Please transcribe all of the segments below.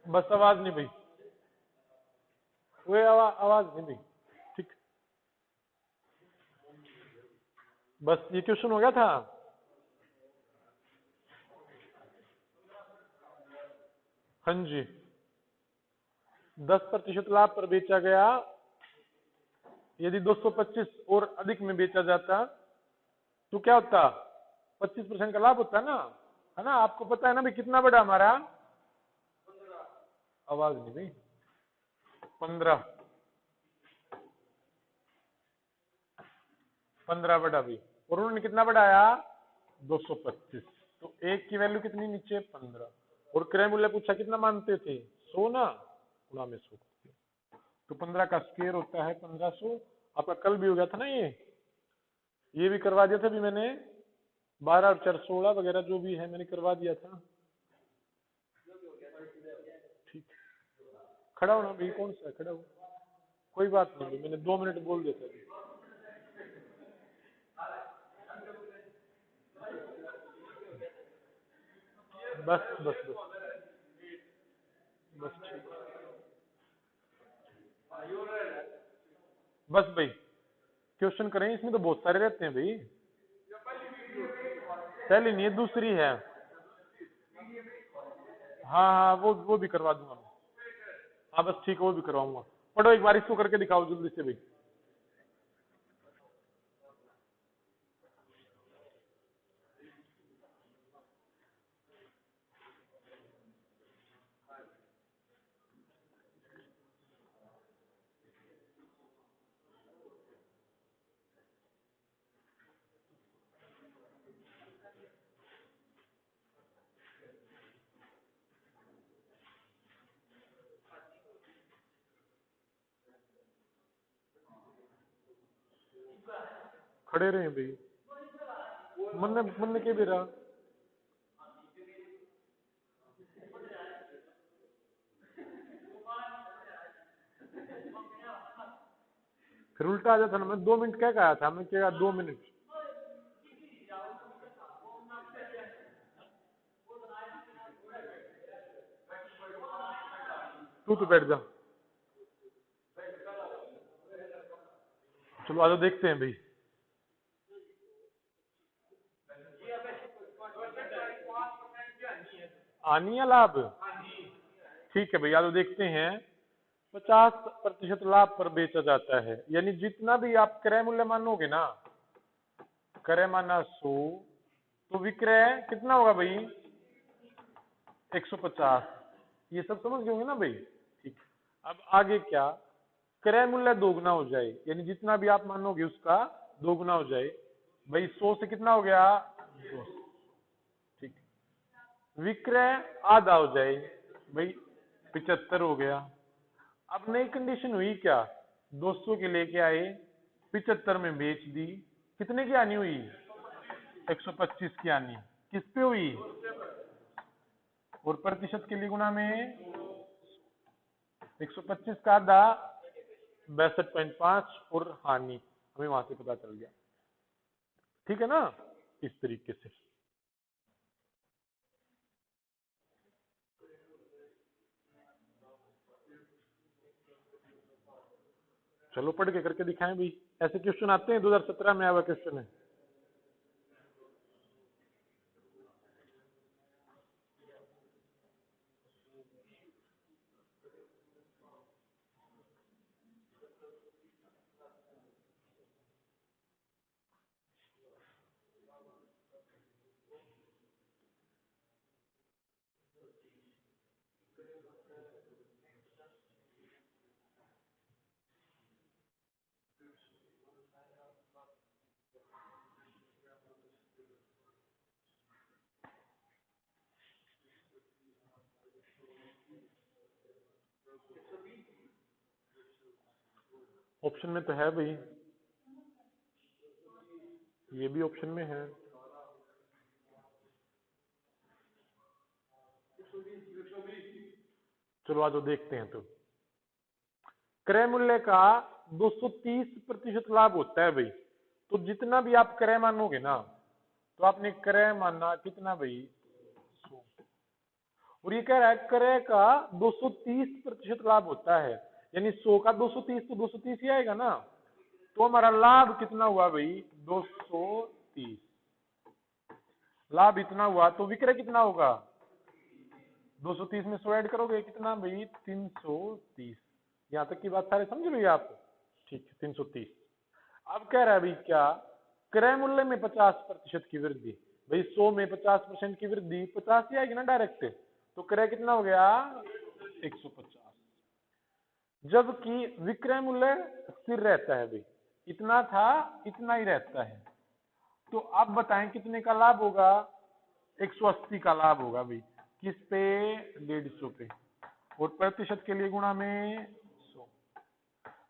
बस आवाज नहीं भाई, वो आवाज नहीं भाई। ठीक, बस ये क्वेश्चन हो गया था। हाँ जी, 10% लाभ पर बेचा गया, यदि 225 और अधिक में बेचा जाता तो क्या होता? 25% का लाभ होता है ना? आपको पता है ना भाई कितना बड़ा हमारा? आवाज नहीं भाई। 15 बड़ा भाई, और उन्होंने कितना बढ़ाया? 225। तो एक की वैल्यू कितनी नीचे? 15। और क्रय मूल्य पूछा कितना मानते थे? 100 ना, गुणा में 100। तो 15 का स्क्वायर होता है 1500। आपका कल भी हो गया था ना ये भी करवा दिया था भी मैंने, 12 और 4 16 वगैरह जो भी है मैंने करवा दिया था। ठीक, खड़ा होना भाई, कौन सा खड़ा हो, कोई बात नहीं, मैंने 2 मिनट बोल दिया था। बस बस बस बस ठीक, बस भाई क्वेश्चन करें, इसमें तो बहुत सारे रहते हैं भाई। पहली नहीं है, दूसरी है। हाँ हाँ, वो भी करवा दूंगा मैं। हाँ बस ठीक है, वो भी करवाऊंगा। पढ़ो एक बार, इसको करके दिखाओ जल्दी से भाई। खड़े रहे भाई, मन के भी रहा। फिर उल्टा आ जाता ना, मैं 2 मिनट क्या कहा था, मैं क्या 2 मिनट। तू तो बैठ जा। चलो आज देखते हैं भाई। आनी है लाभ, ठीक है भाई, आज देखते हैं। 50% लाभ पर बेचा जाता है, यानी जितना भी आप क्रय मूल्य मानोगे ना, क्रय माना 100, तो विक्रय कितना होगा भाई? 150। ये सब समझ गए होंगे ना भाई? ठीक, अब आगे क्या? क्रय मूल्य दोगुना हो जाए, यानी जितना भी आप मानोगे उसका दोगुना हो जाए। भाई 100 से कितना हो गया? 200। ठीक, विक्रय आधा हो जाए, भाई 75 हो गया। अब नई कंडीशन हुई क्या? 200 के लेके आए, 75 में बेच दी, कितने की आनी हुई? 125 की आनी। किस पे हुई? और प्रतिशत के लिए गुना में 125 का आधा 62.5, और हानि हमें वहां से पता चल गया। ठीक है ना? इस तरीके से। चलो पढ़ के करके दिखाएं भाई, ऐसे क्वेश्चन आते हैं, 2017 में आया हुआ क्वेश्चन है। ऑप्शन में तो है भाई, ये भी ऑप्शन में है। चलो आज देखते हैं। तो क्रय मूल्य का 230% लाभ होता है भाई। तो जितना भी आप क्रय मानोगे ना, तो आपने क्रय माना कितना भाई? 100। और ये कह रहा है क्रय का 230% लाभ होता है, यानी 100 का 230 तो 230 ही आएगा ना। तो हमारा लाभ कितना हुआ भाई 230, लाभ इतना हुआ, तो विक्रय कितना होगा 230 में 100 ऐड करोगे कितना भाई 330। यहां तक की बात सारे समझ रही आप? ठीक है 330। अब कह रहा है भाई क्या, क्रय मूल्य में 50% की वृद्धि। भाई 100 में 50% की वृद्धि 50 ही आएगी ना डायरेक्ट, तो क्रय कितना हो गया 150। जबकि विक्रय मूल्य स्थिर रहता है भाई, इतना था इतना ही रहता है। तो अब बताएं कितने का लाभ होगा 180 का लाभ होगा भाई, किस पे 150 पे, और प्रतिशत के लिए गुणा में 100।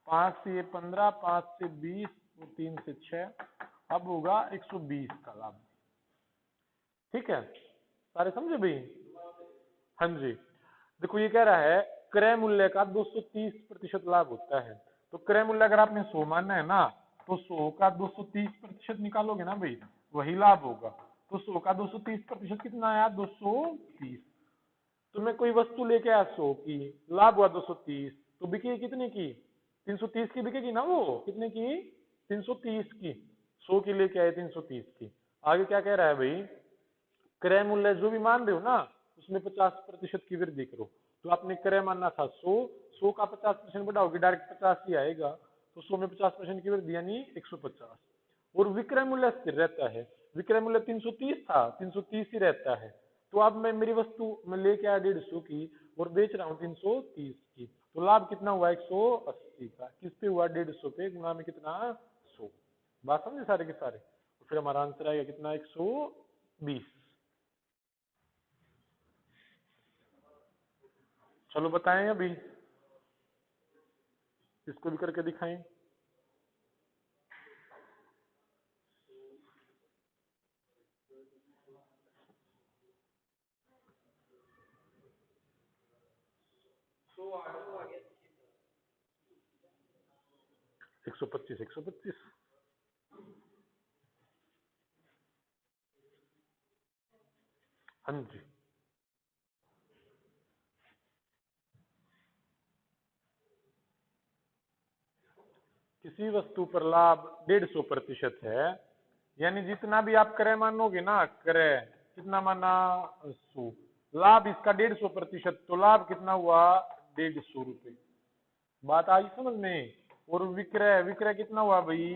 5 से 15, 5 से 20 और 3 से 6, अब होगा 120 का लाभ। ठीक है सारे समझे भाई? हाँ जी। देखो ये कह रहा है क्रय मूल्य का 230% लाभ होता है। तो क्रय मूल्य अगर आपने 100 मानना है ना, तो 100 का 230% निकालोगे ना भाई, वही लाभ होगा। तो 100 का 230% कितना आया 230। तो मैं कोई वस्तु लेके आया 100 की, लाभ हुआ 230, तो बिकेगी कितने की 330 की बिकेगी ना, वो कितने की 330 की। 100 की लेके आए 330 की। आगे क्या कह रहा है भाई, क्रय मूल्य जो भी मान रहे हो ना उसमें 50% की वृद्धि करो। तो आपने क्रय मानना था 100, 100 का 50% बढ़ाओगे डायरेक्ट 50 ही आएगा। तो 100 में 50% की वृद्धि यानी 150। और विक्रय मूल्य स्थिर रहता है, विक्रय मूल्य 330 था 330 ही रहता है। तो अब मैं मेरी वस्तु मैं लेके आया 150 की और बेच रहा हूँ 330 की, तो लाभ कितना हुआ 180 का, किस पे हुआ 150 पे, गुणा में कितना 100। बात समझे सारे के सारे? तो फिर हमारा आंसर आएगा कितना 120। चलो बताएं अभी, इसको भी करके दिखाएं। तो आगे 125 125। हाँ जी। किसी वस्तु पर लाभ 150% है, यानी जितना भी आप क्रय मानोगे ना, क्रय कितना माना 100, लाभ इसका 150%, तो लाभ कितना हुआ 150 रुपए। बात आई समझ में? और विक्रय विक्रय कितना हुआ भाई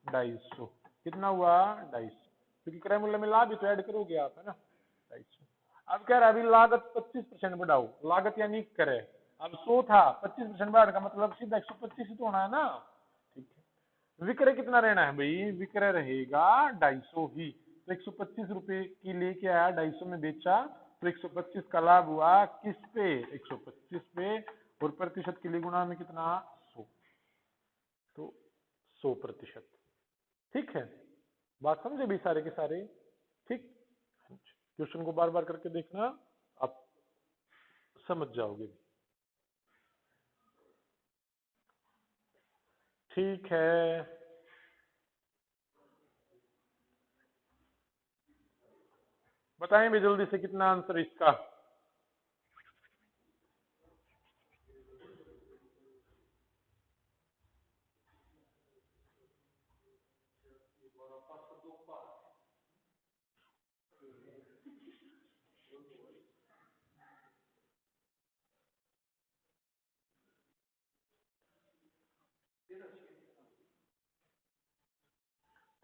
250, कितना हुआ 250, क्योंकि क्रय मूल्य में लाभ ही तो ऐड करोगे आप, है ना 250। अब कह रहा है अभी लागत 25% बढ़ाओ, लागत यानी क्रय। अब 100 था 25% बढ़ाने का मतलब सीधा 125 ही तो होना है ना। ठीक है, विक्रय कितना रहना है भाई, विक्रय रहेगा 250 ही। तो 125 रुपए की लेके आया 250 में बेचा, तो 125 का लाभ हुआ किस पे 125 पे, और प्रतिशत के लिए गुणा में कितना 100, तो 100%। ठीक है, बात समझे भी सारे के सारे? ठीक, क्वेश्चन को बार बार करके देखना, आप समझ जाओगे। ठीक है, बताएं भी जल्दी से कितना आंसर इसका।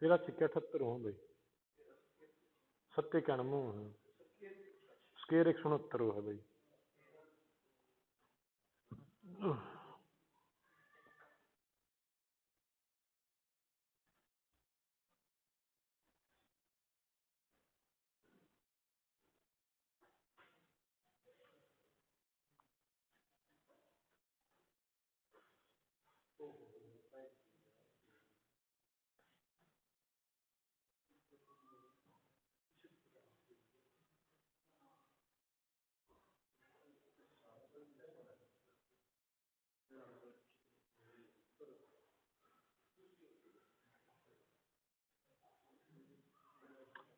तेरह छिक्के 78 हो भाई, 97 है, स्केयर 169 है भाई।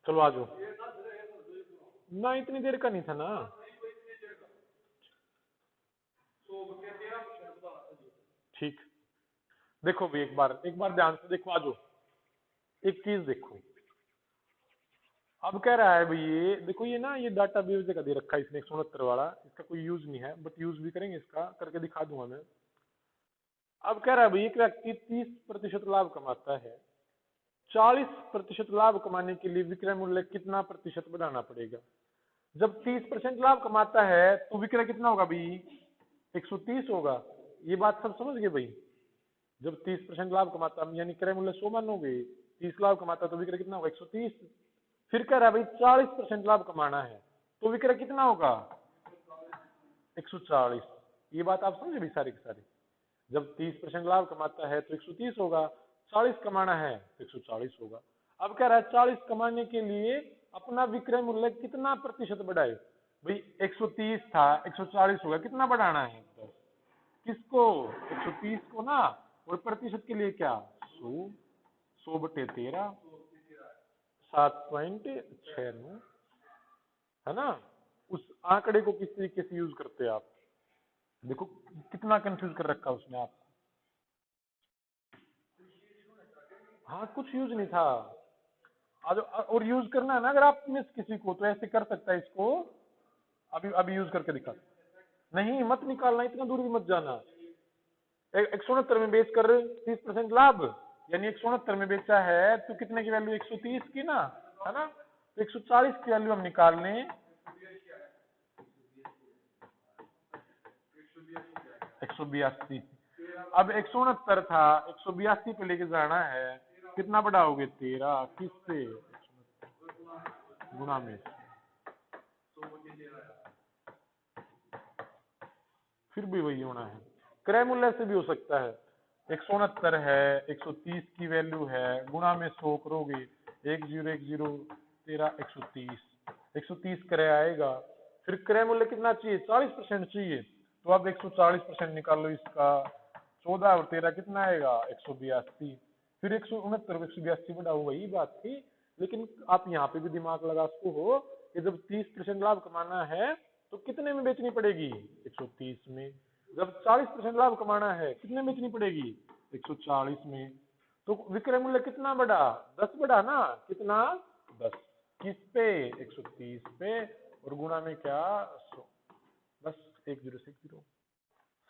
चलो आ जाओ, ना इतनी देर का नहीं था ना। 100 13% ठीक, देखो भी एक बार ध्यान से देखो, आ जाओ एक चीज देखो। अब कह रहा है भाई ये देखो, ये ना ये डाटा बेस का दे रखा है इसने 169 वाला, इसका कोई यूज नहीं है, बट यूज भी करेंगे, इसका करके दिखा दूंगा मैं। अब कह रहा है भाई एक व्यक्ति 30% लाभ कमाता है, 40% लाभ कमाने के लिए विक्रय मूल्य कितना प्रतिशत बढ़ाना पड़ेगा। जब 30% लाभ कमाता है तो विक्रय कितना होगा भाई, 130 होगा। ये बात सब समझ गए भाई। जब 30% लाभ कमाता यानी क्रय मूल्य 100 मानोगे, 30 लाभ कमाता तो विक्रय कितना होगा, 130। फिर कह रहा है भाई 40% लाभ कमाना है तो विक्रय कितना होगा, 140। ये बात आप समझे भाई सारी की सारी। जब 30% लाभ कमाता है तो 130 होगा, 40 कमाना है तो 140 होगा। अब कह रहा है 40 कमाने के लिए अपना विक्रय मूल्य कितना प्रतिशत बढ़ाए। भाई 130 था, 140 होगा, कितना बढ़ाना है, 10। किसको, 130 को ना, और प्रतिशत के लिए क्या, 100, 100/13, 7.69, है ना। उस आंकड़े को किस तरीके से यूज करते हैं आप, देखो कितना कंफ्यूज कर रखा उसने आप। हाँ कुछ यूज नहीं था। और यूज करना है ना अगर आप में से किसी को, तो ऐसे कर सकता है इसको। अभी अभी यूज करके दिखा। नहीं मत निकालना, इतना दूर भी मत जाना। 169 में बेच कर 30% लाभ, यानी 169 में बेचा है तो कितने की वैल्यू, 130 की ना, है ना। तो 140 की वैल्यू हम निकाल लें, 182। अब 169 था, 182 पे लेके जाना है, कितना बढ़ाओगे, 13, किस पे, गुणा में, फिर भी वही होना है। क्रय मूल्य से भी हो सकता है, 169 है, 130 की वैल्यू है, गुणा में 100 करोगे, 1010 13, 130, 130 क्रय आएगा। फिर क्रय मूल्य कितना चाहिए, 40% चाहिए, तो अब 140% निकाल लो इसका, 14 और 13 कितना आएगा, 182। फिर 169 को 182 बढ़ाओ, वही बात थी। लेकिन आप यहाँ पे भी दिमाग लगा सकते हो कि जब 30% लाभ कमाना है तो कितने में बेचनी पड़ेगी, 130 में। जब 40% लाभ कमाना है कितने में बेचनी पड़ेगी, 140 में। तो विक्रय मूल्य कितना बढ़ा, 10 बढ़ा ना, कितना, 10। किस पे, 130 पे, और गुणा में क्या, 100। बस 10 से 0,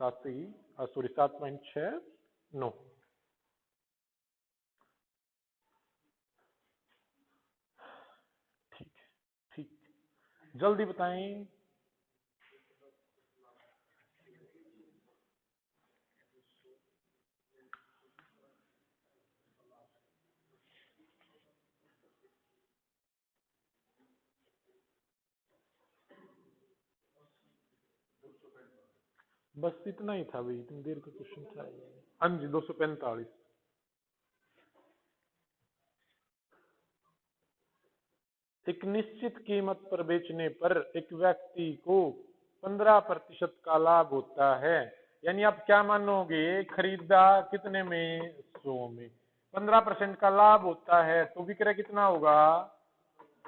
7 से ही, सॉरी 7.69। ठीक ठीक, जल्दी बताएं। बस इतना ही था भाई, इतनी देर का क्वेश्चन था ये। हाँ जी 245। एक निश्चित कीमत पर बेचने पर एक व्यक्ति को 15% का लाभ होता है। यानी आप क्या मानोगे, खरीदा कितने में, 100 में, 15% का लाभ होता है तो विक्रय कितना होगा,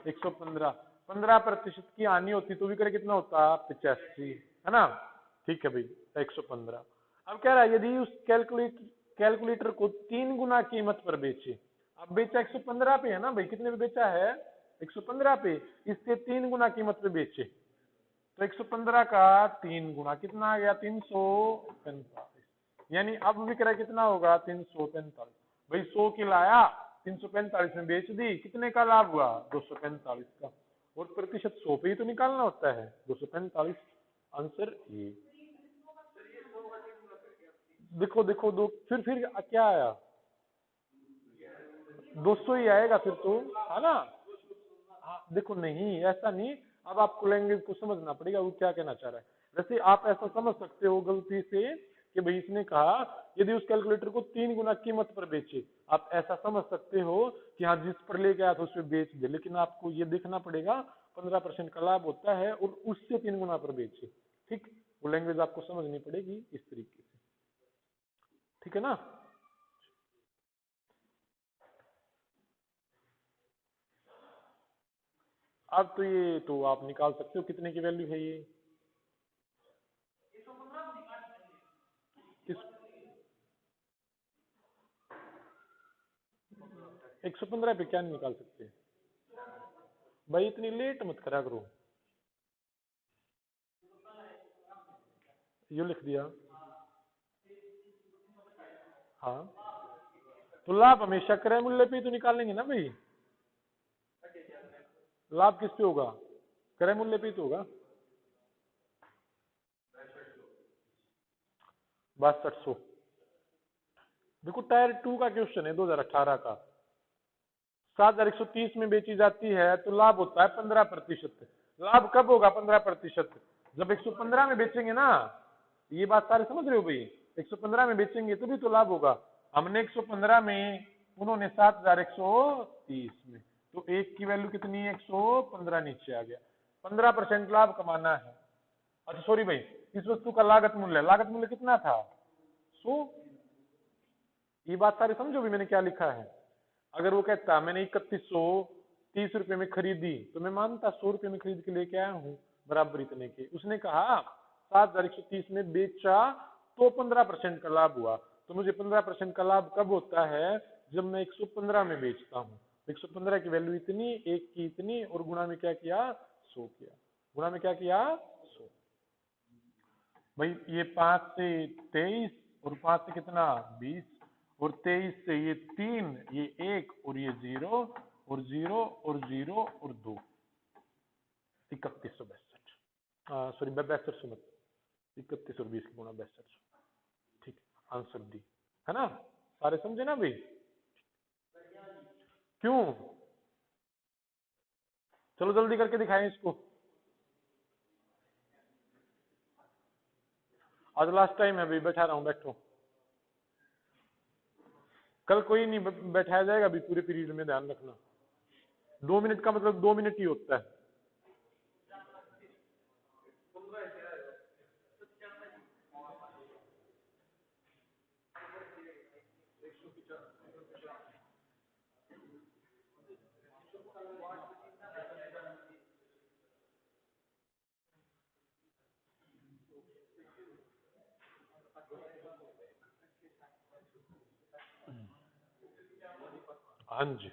115। 15% की हानि होती तो विक्रय कितना होता, 85, है ना। ठीक है भाई, 115। अब कह रहा है यदि उस कैलकुलेटर को 3 गुना कीमत पर बेचे। अब बेचा 115 पे है ना भाई, कितने पे बेचा है, 115 पे, इससे 3 गुना कीमत पे बेचे तो 115 का 3 गुना कितना आ गया, 345। यानी अब विक्रय कितना होगा, 345। भाई 100 की लाया, 345 में बेच दी, कितने का लाभ हुआ, 245 का। और प्रतिशत 100 पे ही तो निकालना होता है, 245। Answer A. देखो देखो दो, फिर क्या आया, 200 ही आएगा फिर तो, है ना। हाँ देखो नहीं ऐसा नहीं, अब आपको लैंग्वेज को समझना पड़ेगा वो क्या कहना चाह रहा है। वैसे आप ऐसा समझ सकते हो गलती से कि भाई इसने कहा यदि उस कैलकुलेटर को 3 गुना कीमत पर बेचे, आप ऐसा समझ सकते हो कि हाँ जिस पर ले गया था उस पर बेच दे, लेकिन आपको ये देखना पड़ेगा 15% का लाभ होता है और उससे 3 गुना पर बेचे। ठीक, वो लैंग्वेज आपको समझनी पड़ेगी इस तरीके से, ठीक है ना। अब तो ये तो आप निकाल सकते हो कितने की वैल्यू है ये किस 115 पे क्या नहीं निकाल सकते भाई इतनी लेट मत करा करो यो लिख दिया हाँ तो लाभ हमेशा क्रय मूल्य पे ही तो निकालेंगे ना भाई लाभ किस पे होगा क्रय मूल्य पे ही तो होगा 6200 देखो टायर 2 का क्वेश्चन है 2018 का 7130 में बेची जाती है तो लाभ होता है 15%। लाभ कब होगा 15%? जब 115 में बेचेंगे ना ये बात सारे समझ रहे हो भाई 115 में बेचेंगे तभी तो लाभ होगा हमने 115 में उन्होंने 7130 में तो एक की वैल्यू कितनी है 115 नीचे आ गया 15% लाभ कमाना है अच्छा सॉरी भाई इस वस्तु का लागत मूल्य कितना था 100 ये बात सारी समझो भी मैंने क्या लिखा है अगर वो कहता मैंने 3130 रुपए में खरीदी तो मैं मानता 100 रुपए में खरीद के लेके आया हूँ बराबर इतने के उसने कहा 7130 में बेचा तो 15% का लाभ हुआ तो मुझे 15% का लाभ कब होता है जब मैं 115 में बेचता हूँ 115 की वैल्यू इतनी एक की इतनी और गुणा में क्या किया 100 किया गुणा में क्या किया 100 भाई ये 5 से 23 और 5 से कितना 20 और 23 से ये 3 ये 1 और ये 0 और 0 और 0 और 2 3162 सॉरी 6200 मत 31 और 20 गुणा 6200 ठीक आंसर डी है ना सारे समझे ना भाई क्यों चलो जल्दी करके दिखाएं इसको आज लास्ट टाइम है भाई बैठा रहा हूं बैठो कल कोई नहीं बैठाया जाएगा अभी पूरे पीरियड में ध्यान रखना 2 मिनट का मतलब 2 मिनट ही होता है हाँ जी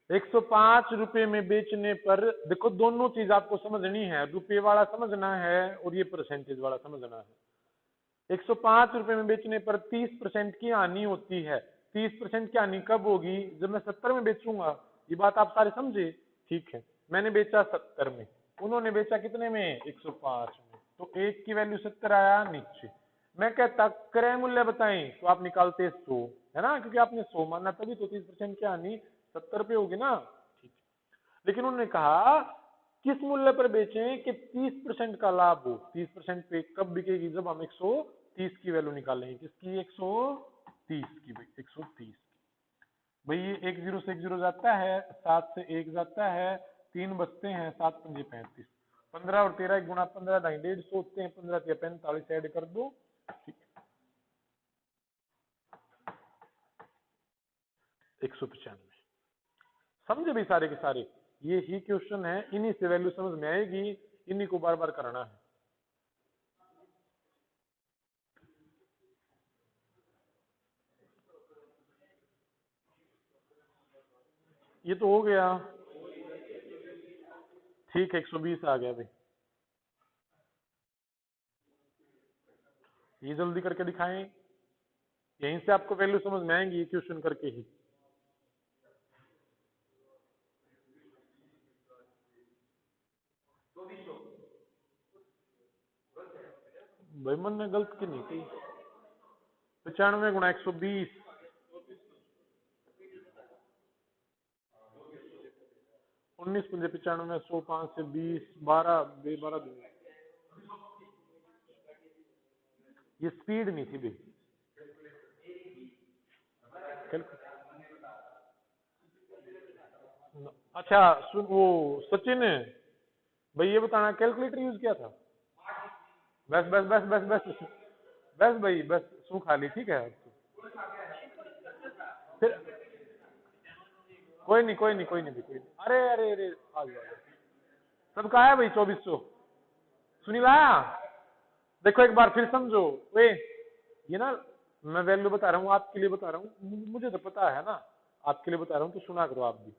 105 रुपए में बेचने पर देखो दोनों चीज आपको समझनी है रुपए वाला समझना है और ये परसेंटेज वाला समझना है 105 रुपए में बेचने पर 30% की हानि होती है 30% की हानि कब होगी जब मैं 70 में बेचूंगा ये बात आप सारे समझे ठीक है मैंने बेचा 70 में उन्होंने बेचा कितने में 105 में तो एक की वैल्यू 70 आया नीचे मैं कहता क्रय मूल्य बताएं तो आप निकालते 100 है ना क्योंकि आपने 100 माना तभी तो 30% की हानि 70 पे होगी ना ठीक लेकिन उन्होंने कहा किस मूल्य पर बेचें कि 30% का लाभ हो 30% पे कब बिकेगी जब हम 130 की वैल्यू निकालेंगे किसकी 130 की भाई 130 भाई ये 1 0 से 1 0 जाता है 7 से 1 जाता है 3 बचते हैं 7 पंजे 35 15 और 13 गुणा 15 150 होते हैं 15 से 45 ऐड कर दो ठीक 195 समझे भी सारे के सारे ये ही क्वेश्चन है इन्हीं से वैल्यू समझ में आएगी इन्हीं को बार बार करना है ये तो हो गया ठीक है 120 आ गया भाई ये जल्दी करके दिखाएं यहीं से आपको वैल्यू समझ में आएंगी क्वेश्चन करके ही भाई मन ने गलत की नहीं की 95 गुणा 120 19 पंजे 95 100 5 से 20 12 ये स्पीड नहीं थी भाई अच्छा सुन वो सचिन भाई ये बताना कैलकुलेटर यूज किया था बस बस बस बस बस बस भाई बस सू खा ली ठीक है फिर कोई नहीं कोई नहीं कोई नहीं कोई नहीं। अरे अरे अरे आ जाओ सबका है भाई 2400 सुनील आया। देखो एक बार फिर समझो वे ये ना मैं वैल्यू बता रहा हूँ आपके लिए बता रहा हूँ मुझे तो पता है ना आपके लिए बता रहा हूँ तो सुना करो आप भी।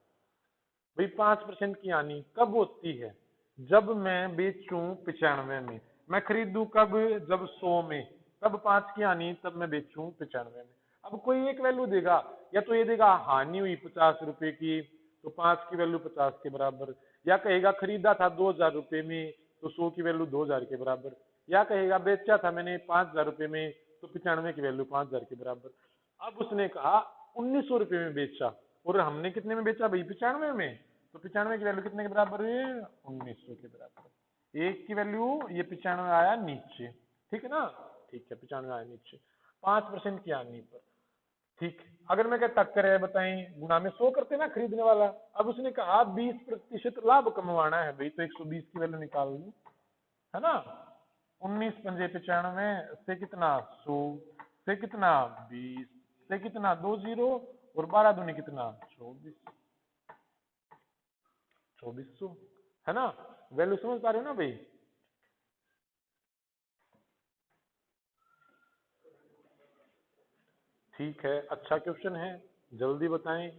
भाई 5% की हानि कब होती है जब मैं बेचूं 95 में मैं खरीदूं कब जब 100 में तब 5 की हानि तब मैं बेचूं 95 में। अब कोई एक वैल्यू देगा या तो ये देगा हानि हुई 50 रुपए की तो 5 की वैल्यू 50 के बराबर या कहेगा खरीदा था 2000 रुपए में तो 100 की वैल्यू 2000 के बराबर या कहेगा बेचा था मैंने 5000 रुपए में तो 95 की वैल्यू 5000 के बराबर। अब उसने कहा 1900 रुपए में बेचा और हमने कितने में बेचा भाई 95 में तो 95 की वैल्यू कितने के बराबर है 1900 के बराबर। एक की वैल्यू ये 95 आया नीचे ठीक है ना ठीक है 95 आया नीचे 5% की हानि पर ठीक। अगर मैं कहता करे बताएं गुणा में 100 करते ना खरीदने वाला अब उसने कहा 20% लाभ कमवाना है भाई तो 120 की वैल्यू निकाल लूं है ना 19 पंजे 95 से कितना 100 से कितना 20 से कितना 2 जीरो और 12 दूनी कितना 2400 है ना वैल्यू समझ पा रहे हो ना भाई। ठीक है अच्छा क्वेश्चन है जल्दी बताएं।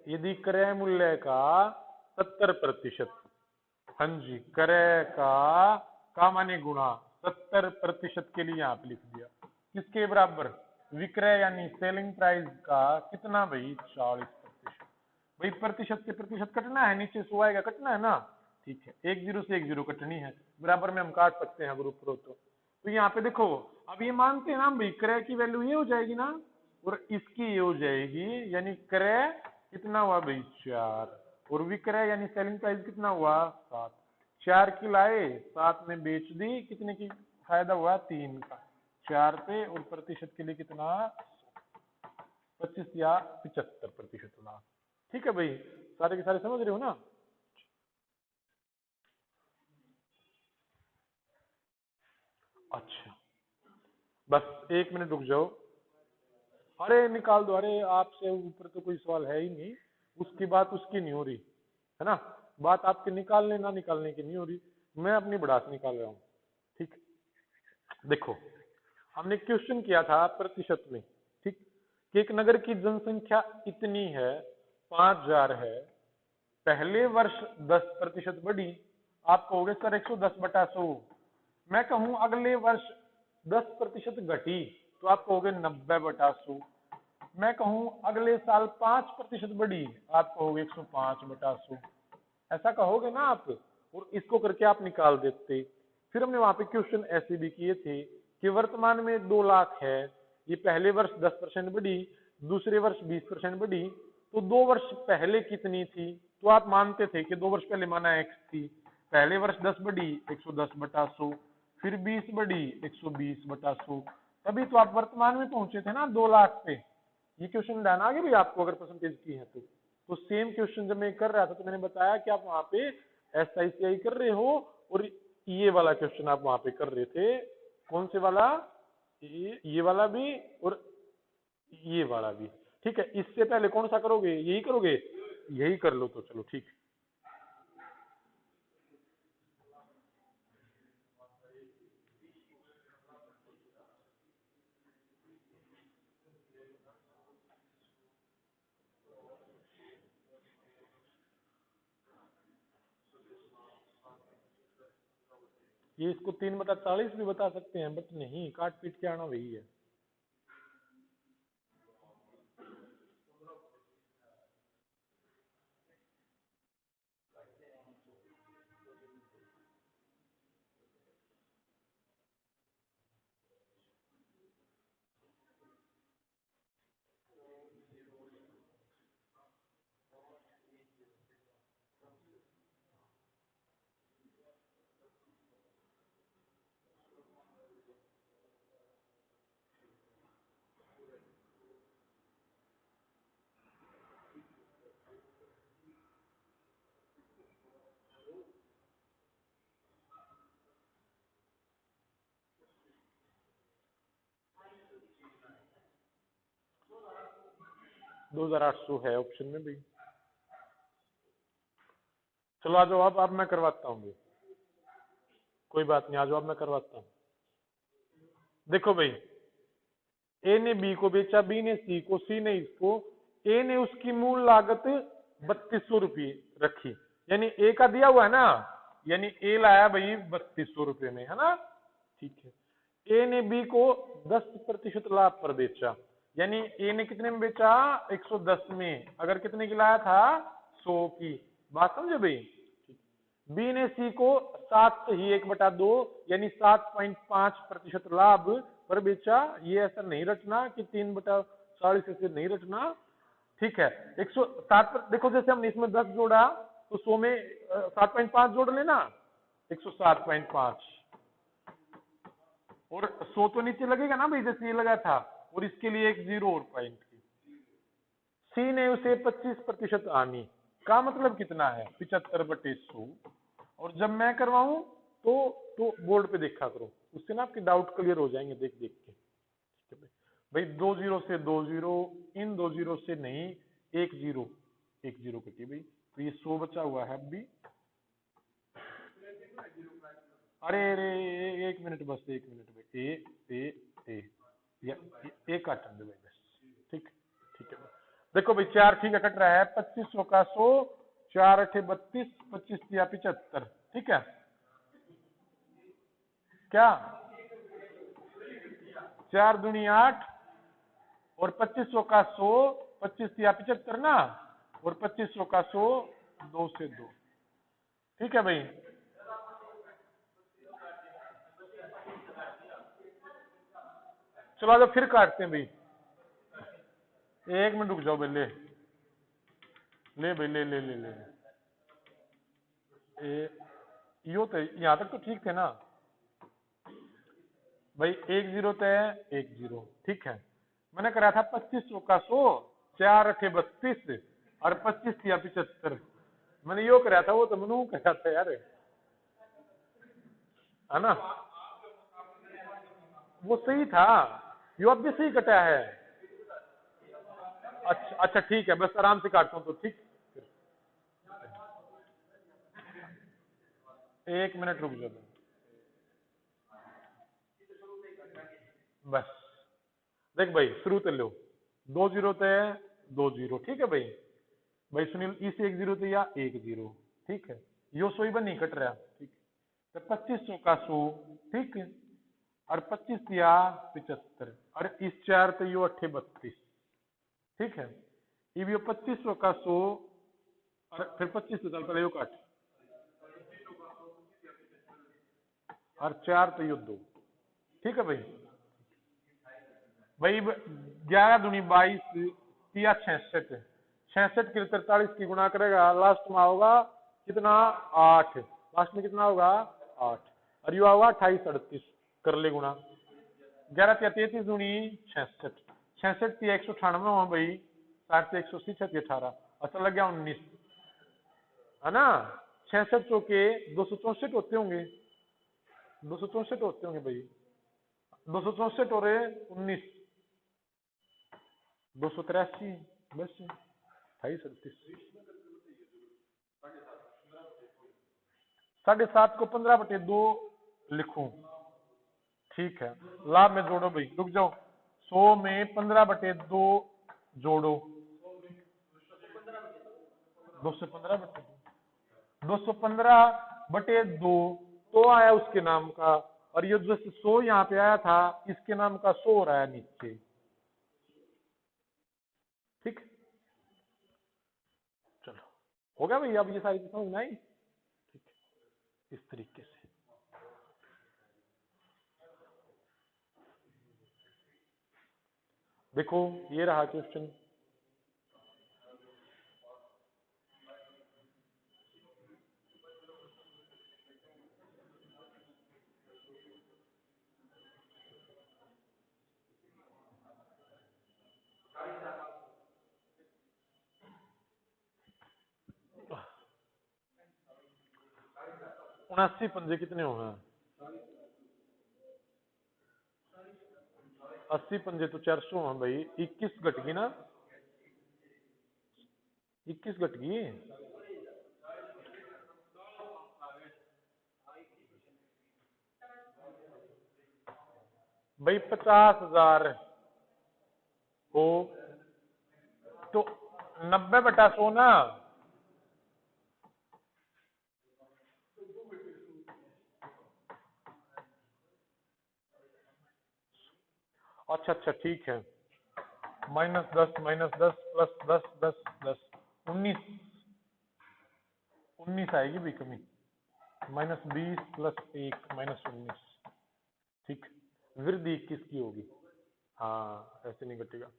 यदि क्रय मूल्य का 70% हाँ जी क्रय का माने गुणा 70% के लिए यहाँ पे लिख दिया किसके बराबर विक्रय यानी सेलिंग प्राइस का कितना भाई 40%। भाई प्रतिशत से प्रतिशत कटना है नीचे 100 आएगा कटना है ना ठीक है 10 से 10 कटनी है बराबर में हम काट सकते हैं ग्रुप रो तो यहाँ पे देखो अब ये मानते हैं ना भाई क्रय की वैल्यू ये हो जाएगी ना और इसकी ये हो जाएगी यानी क्रय कितना हुआ भाई 4 और विक्रय यानी सेलिंग प्राइस कितना हुआ 7 4 की लाए 7 में बेच दी कितने की फायदा हुआ 3 का 4 पे और प्रतिशत के लिए कितना 25 या 75% लाभ ठीक है भाई सारे के सारे समझ रहे हो ना। अच्छा बस 1 मिनट रुक जाओ अरे निकाल दो अरे आपसे ऊपर तो कोई सवाल है ही नहीं उसकी बात उसकी नहीं हो रही है ना बात आपके निकालने ना निकालने की नहीं हो रही मैं अपनी बढ़ास निकाल रहा हूँ ठीक। देखो हमने क्वेश्चन किया था प्रतिशत में ठीक कि एक नगर की जनसंख्या इतनी है 5000 है पहले वर्ष 10% बढ़ी आप कहोगे सर 110/100 मैं कहूं अगले वर्ष 10% घटी तो आप कहोगे 90/100 मैं कहूं अगले साल 5% बढ़ी आप कहोगे 105/100 ऐसा कहोगे ना आप और इसको करके आप निकाल देते। फिर हमने वहां पे क्वेश्चन ऐसे भी किए थे कि वर्तमान में 2 लाख है ये पहले वर्ष 10% बढ़ी दूसरे वर्ष 20% बढ़ी तो 2 वर्ष पहले कितनी थी तो आप मानते थे कि 2 वर्ष पहले माना x थी पहले वर्ष 10 बढ़ी 110/100 फिर 20 बढ़ी 120/100 तभी तो आप वर्तमान में पहुंचे थे ना 2 लाख पे। ये क्वेश्चन ध्यान आ गया भाई आपको अगर परसेंटेज की है तो सेम क्वेश्चन जब मैं कर रहा था तो मैंने बताया कि आप वहां पे SICI कर रहे हो और ये वाला क्वेश्चन आप वहां पे कर रहे थे कौन से वाला ये वाला भी और ये वाला भी ठीक है। इससे पहले कौन सा करोगे यही करोगे यही कर लो तो चलो ठीक। ये इसको 3/40 भी बता सकते हैं बट नहीं काट पीट के आना वही है। 2800 है ऑप्शन में भाई। चलो आ जाओ, अब मैं करवाता हूँ भाई, कोई बात नहीं, आ जाओ अब मैं करवाता हूँ। देखो भाई, ए ने बी को बेचा, बी ने सी को, सी ने इसको, ए ने उसकी मूल लागत 3200 रुपये रखी, यानी ए का दिया हुआ है ना, यानी ए लाया भाई 3200 रुपये में, है ना, ठीक है। ए ने बी को 10% लाभ पर बेचा, यानी ए ने कितने में बेचा, 110 में, अगर कितने की लाया था, 100 की, बात समझे भाई। बी ने सी को 7 से ही 1/2 यानी 7.5% लाभ पर बेचा, ये ऐसा नहीं रचना कि 3/40 से नहीं रचना, ठीक है। 107 पर देखो, जैसे हमने इसमें 10 जोड़ा तो 100 में 7.5 जोड़ लेना, 107.5, और 100 तो नीचे लगेगा ना भाई, जैसे ये लगा था, और इसके लिए एक 0 और पॉइंट की। सी ने उसे 25% आनी का मतलब कितना है, 75/100, और जब मैं करवाऊं तो बोर्ड पे देखा करो, उससे ना आपके डाउट क्लियर हो जाएंगे देख देख के, ठीक है भाई। 2 0 से 2 0, इन 2 0 से नहीं, 1 0 कटी भाई, तो ये 100 बचा हुआ है अभी। अरे अरे 1 मिनट बस, 1 मिनट भाई, ए काटन दे भाई बस, ठीक ठीक है। देखो भाई 4 ठीक है, कट रहा है, 2500 का 100, 4 8 32, 25 या 75, ठीक है क्या, 4 दूनी 8, और 2500 का 100, 25 या 75 ना, और 2500 का 100, 2 से 2, ठीक है भाई। चलो आज फिर काटते हैं भाई, 1 मिनट रुक जाओ भाई, ले भाई, ले यो तो यहां तक तो ठीक थे ना भाई, 1 0 तय, 1 0, ठीक है। मैंने करा था 2500 का 100, 4 8 32, और 25 या 75, मैंने यो कराया था, वो तो मैंने कराया था यार, है ना, वो सही था, यो अब भी सही कटा है। अच्छा अच्छा ठीक है, बस आराम से काटता हूँ तो, ठीक, 1 मिनट रुक जाओ बस। देख भाई शुरू तो लो, 2 0 तय, 2 0, ठीक है भाई। भाई सुनील इस 1 0 या 1 0, ठीक है, यो सोई बन नहीं कट रहा, ठीक, तो 2500 का 100, ठीक है, और 25 या 75, और इस 4 तो यो 8 32, ठीक है, ये 2500 का 100, और फिर 25 तो चलता यो काट, और 4 तो यो 2, ठीक है भाई। भाई 11 दूनी 22 या 66, 66 के 43 की गुणा करेगा, लास्ट में होगा कितना, 8, लास्ट में कितना होगा, 8, और यू होगा 28 38, कर ले गुणा, 11 या 33 दूनी 66, 66 या 198 हुआ भाई, 60 से 167 18, अच्छा लग गया 19, है ना, 66 चौके 264 होते होंगे, 264 होते होंगे भाई, 264 और 19, 283, बस 28 38, 7.5 को 15/2 लिखूं, ठीक है। लाभ में जोड़ो भाई, रुक जाओ, 100 में 15/2 जोड़ो, 215/2, 215/2 तो आया उसके नाम का, और ये जो 100 यहाँ पे आया था, इसके नाम का 100 आया नीचे, ठीक, चलो हो गया भाई, अब ये सारी चीज समझ में आई, ठीक, इस तरीके से। देखो ये रहा क्वेश्चन, उनासी पंजे कितने हो गए, 80 पंजे तो 400 है भाई, 21 घट गई ना, 21 घट गई। भाई 50,000 हो तो 90/100 ना। अच्छा अच्छा ठीक है, -10 प्लस 10 10 10 19 19 आएगी भी कमी, -20 प्लस 1 -19। ठीक, वृद्धि 21 की होगी। हाँ ऐसे नहीं घटेगा।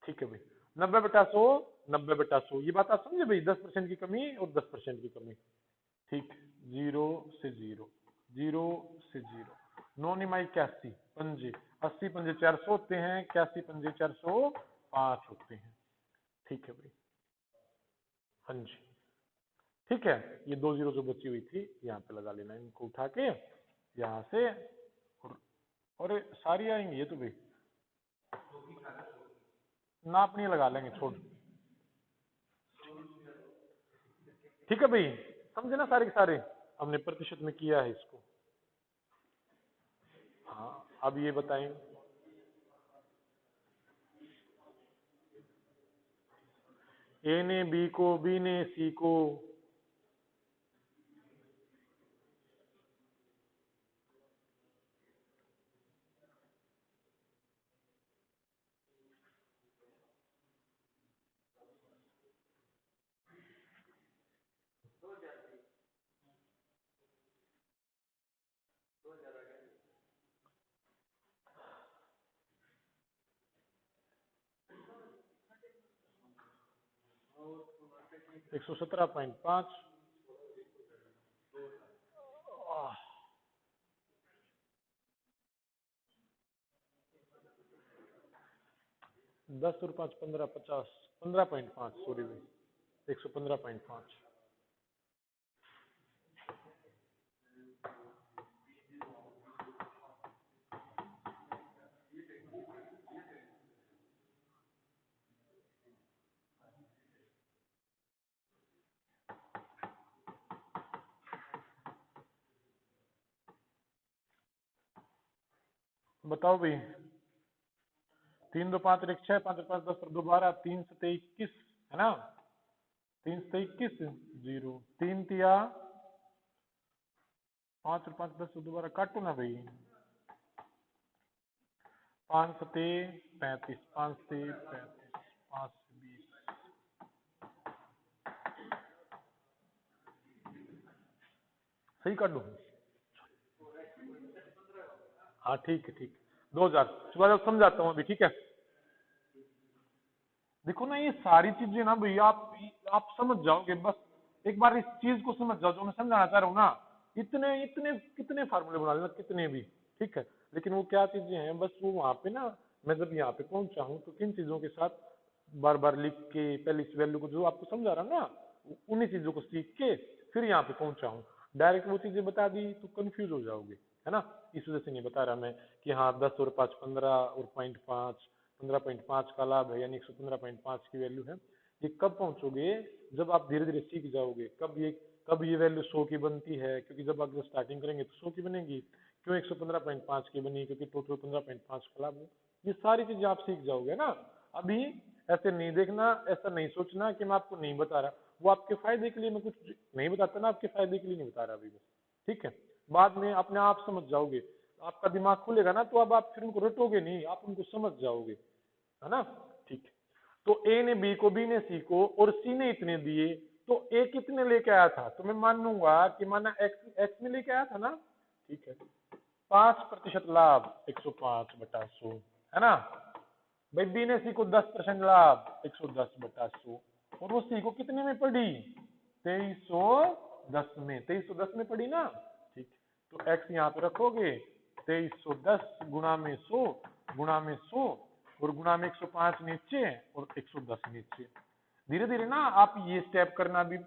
ठीक है भाई, 90/100 90/100, ये बात आप समझे भाई, 10% की कमी और 10% की कमी। ठीक, 0 से 0 0 से 0 9 निमाई 81 पंजे, 80 पंजे 400 होते हैं, 81 पंजे 405 होते हैं। ठीक है भाई, हाँ जी ठीक है। ये 2 0 जो बची हुई थी यहाँ पे लगा लेना, इनको उठा के यहाँ से, और सारी आएंगी ये तो भाई, नाप नहीं लगा लेंगे, छोड़। ठीक है भाई, समझे ना सारे के सारे, हमने प्रतिशत में किया है इसको। हाँ अब ये बताएं, ए ने बी को, बी ने सी को, एक 117.5 10 और 5 15 50 15.5 सॉरी भाई, 115.5। बताओ भाई, 3 2 5 1 6 5 5 10 2 12 3 7 21 है ना, 3 7 21 0 3 तिया 5 और 5 10 12 काटो ना भाई, 5 7 35 5 से 35 5 से 20 सही काट दो। हाँ ठीक है, ठीक 2000 सुबह समझाता हूँ अभी, ठीक है। देखो ना ये सारी चीजें ना भैया आप समझ जाओगे, बस एक बार इस चीज को समझ जाओ जो मैं समझाना चाह रहा हूँ ना। इतने इतने कितने फार्मूले बना लेना, कितने भी, ठीक है। लेकिन वो क्या चीजें हैं, बस वो वहां पे ना, मैं जब यहाँ पे पहुंचा हूँ तो किन चीजों के साथ बार बार लिख के, पहले इस वैल्यू को जो आपको समझा रहा हूँ ना, उन्हीं चीजों को सीख के फिर यहाँ पे पहुंचा हूँ। डायरेक्ट वो चीजें बता दी तो कंफ्यूज हो जाओगे, है ना। इस वजह से नहीं बता रहा मैं कि हाँ 10 और 5 15 और 0.5 15.5 का लाभ है, यानी 115.5 की वैल्यू है। ये कब पहुंचोगे, जब आप धीरे धीरे सीख जाओगे। कब ये वैल्यू 100 की बनती है, क्योंकि जब आप स्टार्टिंग करेंगे तो 100 की बनेगी। क्यों 115.5 की बनी, क्योंकि टोटल 15.5 का लाभ है। ये सारी चीजें आप सीख जाओगे ना। अभी ऐसे नहीं देखना, ऐसा नहीं सोचना कि मैं आपको नहीं बता रहा, वो आपके फायदे के लिए मैं कुछ नहीं बताता ना, आपके फायदे के लिए नहीं बता रहा अभी बस, ठीक है। बाद में अपने आप समझ जाओगे, आपका दिमाग खुलेगा ना, तो अब आप फिर उनको रटोगे नहीं, आप उनको समझ जाओगे, है ना। ठीक है, तो ए ने बी को, बी ने सी को और सी ने इतने दिए, तो ए कितने लेके आया था, तो मैं मान लूंगा कि माना एक्स में लेके आया था ना, ठीक है। 5% लाभ 105/100 है ना भाई। बी ने सी को 10% लाभ 110/100, और वो सी को कितने में पड़ी, 2310 में, 2310 में पड़ी ना। ठीक, तो एक्स यहाँ पे रखोगे, 2310 गुणा में 100 गुणा में 100 और गुणा में 105 नीचे और 110 नीचे। धीरे धीरे ना आप ये स्टेप करना भी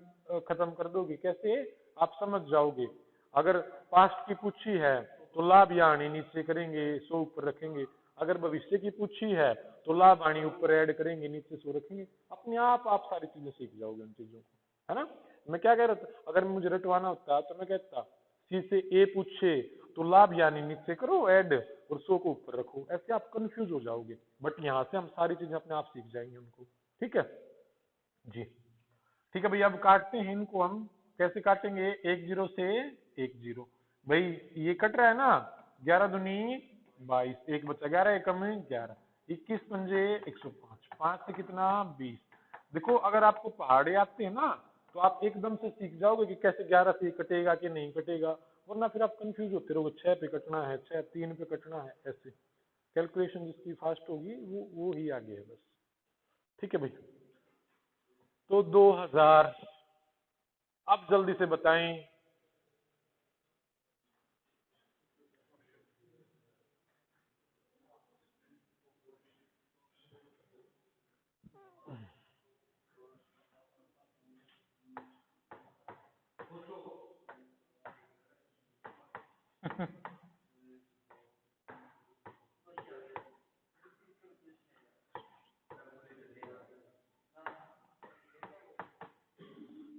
खत्म कर दोगे। कैसे, आप समझ जाओगे। अगर पास्ट की पूछी है तो लाभ यानी नीचे करेंगे, 100 ऊपर रखेंगे। अगर भविष्य की पूछी है तो लाभ हानि ऊपर ऐड करेंगे, नीचे 100 रखेंगे, अपने आप सारी चीजें सीख जाओगे उन चीजों को, है ना। मैं क्या कह रहा था, अगर मुझे रटवाना होता तो मैं कहता सी से ए पूछे तो लाभ यानी नीचे करो ऐड और 100 को ऊपर रखो, ऐसे आप कंफ्यूज हो जाओगे। बट यहाँ से हम सारी चीजें अपने आप सीख जाएंगे उनको, ठीक है जी। ठीक है भाई, अब काटते हैं इनको हम, कैसे काटेंगे, 1 0 से 1 0। भाई ये कट रहा है ना, 11 दूनी 22, एक बचा 11, एक कम 11, 21 पंजे 105, 5 से कितना 20। देखो अगर आपको पहाड़े आते हैं ना तो आप एकदम से सीख जाओगे कि कैसे 11 से कटेगा कि नहीं कटेगा, वरना फिर आप कंफ्यूज होते रहोगे, 6 पे कटना है, 6 3 पे कटना है, ऐसे कैलकुलेशन जिसकी फास्ट होगी वो ही आगे है बस। ठीक है भाई, तो 2000, अब जल्दी से बताएं।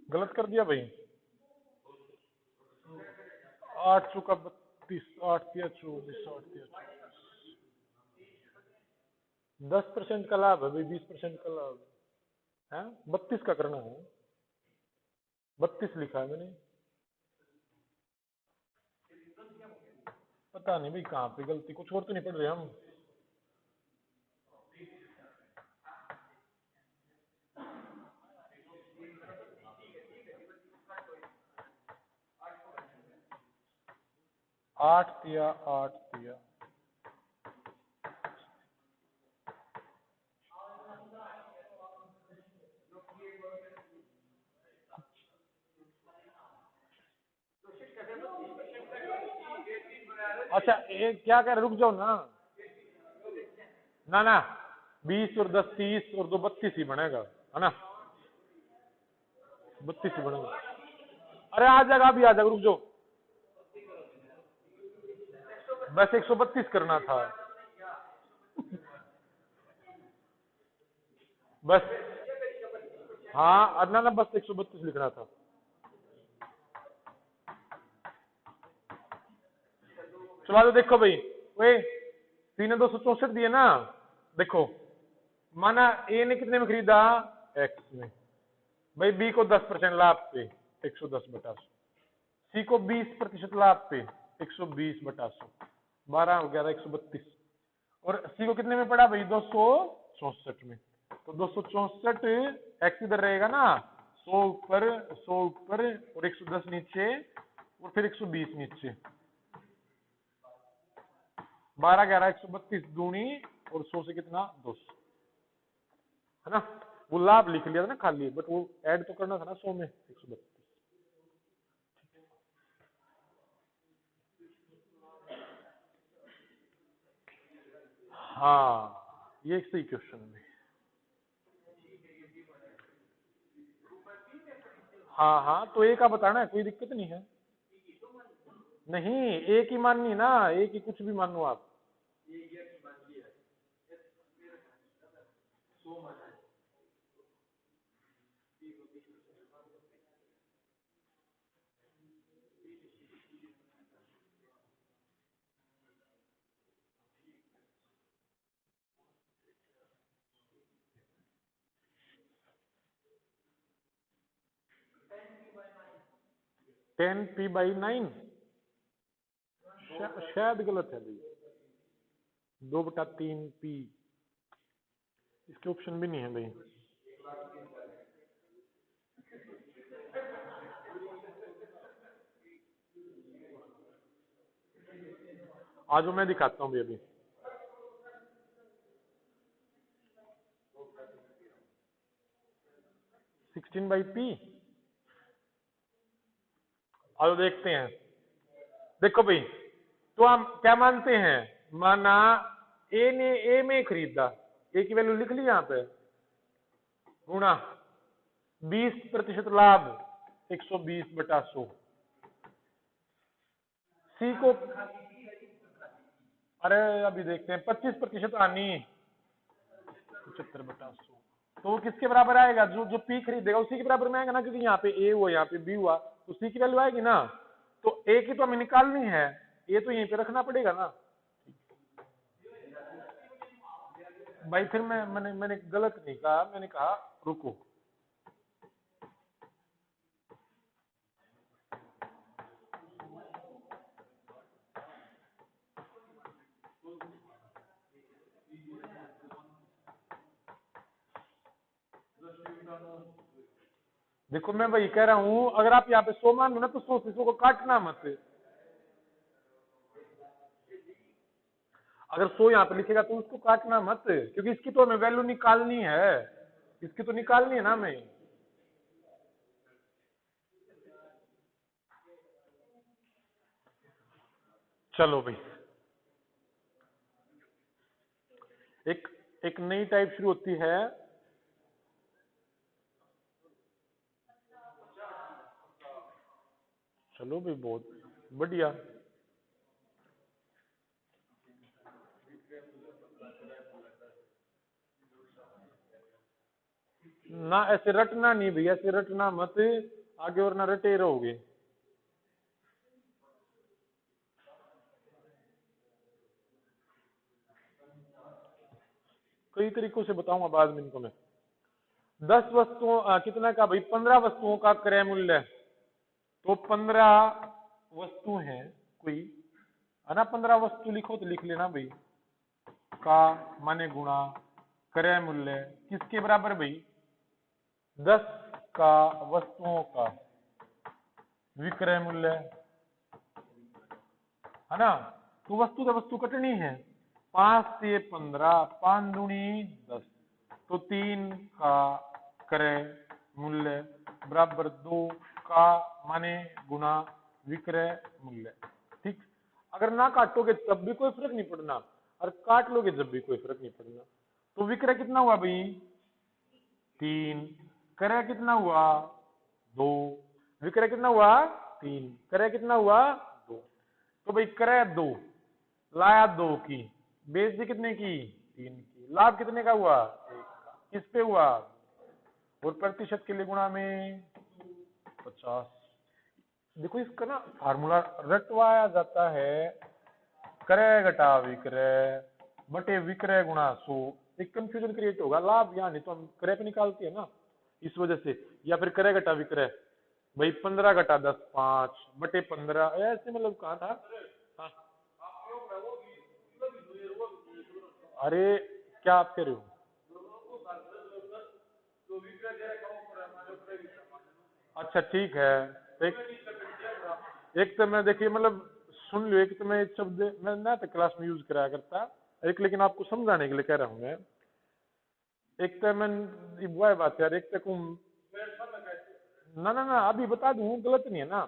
गलत कर दिया भाई, 8 चौका 32, 8 तिया 24, 8 तिया 10% का लाभ है भाई, 20% का लाभ है, 32 का करना है, 32 लिखा है मैंने, पता नहीं भाई कहाँ पे गलती, कुछ और तो नहीं पढ़ रहे हम। आठ तिया 8 तिया, अच्छा एक क्या कह रहे, रुक जाओ ना ना, 20 और 10 30 और 2 32 ही बनेगा, है ना, 32 ही बनेगा। अरे आ जाएगा, अभी आ जाएगा, रुक जाओ, बस 132 करना था बस, हाँ ना बस 132 लिखना था। चला दो, देखो भाई, वे 3 264 दिए ना, देखो माना ए ने कितने में खरीदा, एक्स में, भाई बी को 10% लाभ पे 110/100, सी को 20% लाभ पे 120/100, 12 हो गया था 132, और सी को कितने में पड़ा भाई, 264 में, तो 264 एक्स इधर रहेगा ना, 100 ऊपर 100 ऊपर और 110 नीचे और फिर 120 नीचे, 12 11 132 दूनी और 100 से कितना 200, है ना। वो लाभ लिख लिया था ना खाली, बट वो ऐड तो करना था ना 100 में 132। हाँ ये एक सही क्वेश्चन है। हाँ हाँ, तो ए का बताना है, कोई दिक्कत नहीं है, नहीं एक ही माननी ना, एक ही कुछ भी मानो आप, टेन पी बाई 9, शायद गलत है भाई, 2/3 पी, इसके ऑप्शन भी नहीं है भाई। आज मैं दिखाता हूँ अभी, 16/p, आओ देखते हैं। देखो भाई, तो हम क्या मानते हैं, माना ए ने ए में खरीदा, ए की वैल्यू लिख ली यहाँ पे, गुणा 20% लाभ 120/100, सी को अरे अभी देखते हैं, 25% आनी 75/100, तो वो किसके बराबर आएगा? जो जो पी खरीदेगा उसी के बराबर में आएगा ना, क्योंकि यहाँ पे ए हुआ यहाँ पे बी हुआ, तो सी की वैल्यू आएगी ना। तो ए की तो हमें निकालनी है, ए तो यहीं पे रखना पड़ेगा ना भाई। फिर मैंने गलत नहीं कहा, मैंने कहा रुको, देखो मैं वही कह रहा हूं, अगर आप यहाँ पे 100 मान लो ना तो 100 से 100 को काटना मत। अगर 100 यहाँ पे लिखेगा तो उसको काटना मत, क्योंकि इसकी तो हमें वैल्यू निकालनी है, इसकी तो निकालनी है ना हमें। चलो भाई, एक एक नई टाइप शुरू होती है। चलो भाई, बहुत बढ़िया। ना ऐसे रटना नहीं भैया, ऐसे रटना मत, आगे और ना रटे रहोगे। कई तरीकों से बताऊंगा बाद में इनको मैं। 10 वस्तुओं कितना का भाई? 15 वस्तुओं का क्रय मूल्य, तो 15 वस्तु हैं कोई, है ना। 15 वस्तु लिखो तो लिख लेना भाई, का माने गुणा क्रय मूल्य किसके बराबर भाई? 10 का वस्तुओं का विक्रय मूल्य, है ना। तो वस्तु तो वस्तु कटनी है, 5 से 15, 5 दूनी 10, तो 3 का क्रय मूल्य बराबर 2 का माने गुणा विक्रय मूल्य। ठीक, अगर ना काटोगे तब भी कोई फर्क नहीं पड़ना, और काट लोगे जब भी कोई फर्क नहीं पड़ना। तो विक्रय कितना हुआ भाई? 3, क्रय कितना हुआ? 2, विक्रय कितना हुआ? 3, क्रय कितना हुआ? 2। तो भाई क्रय 2, लाया 2 की, बेइज्जती कितने की? 3 की, लाभ कितने का हुआ? 1 का। किस पे हुआ? और प्रतिशत के लिए गुणा में 50। देखो इसका ना फार्मूला रटवाया जाता है, क्रय घटा विक्रय बटे विक्रय गुणा 100। एक कंफ्यूजन क्रिएट होगा, लाभ यहाँ नहीं तो हम क्रय पे निकालते हैं ना, इस वजह से। या फिर क्रय घटा विक्रय भाई, 15 घटा 10 5 बटे 15, ऐसे मतलब कहा था। हाँ। अरे क्या आप कह रहे हो? अच्छा ठीक है, एक तो मैं देखिए मतलब सुन लो, एक तो मैं शब्द मैं ना तो क्लास में यूज कराया करता, एक लेकिन आपको समझाने के लिए कह रहा हूँ मैं। एक तो मैं वो है बात यार, एक तो ना ना ना अभी बता दूं, गलत नहीं है ना।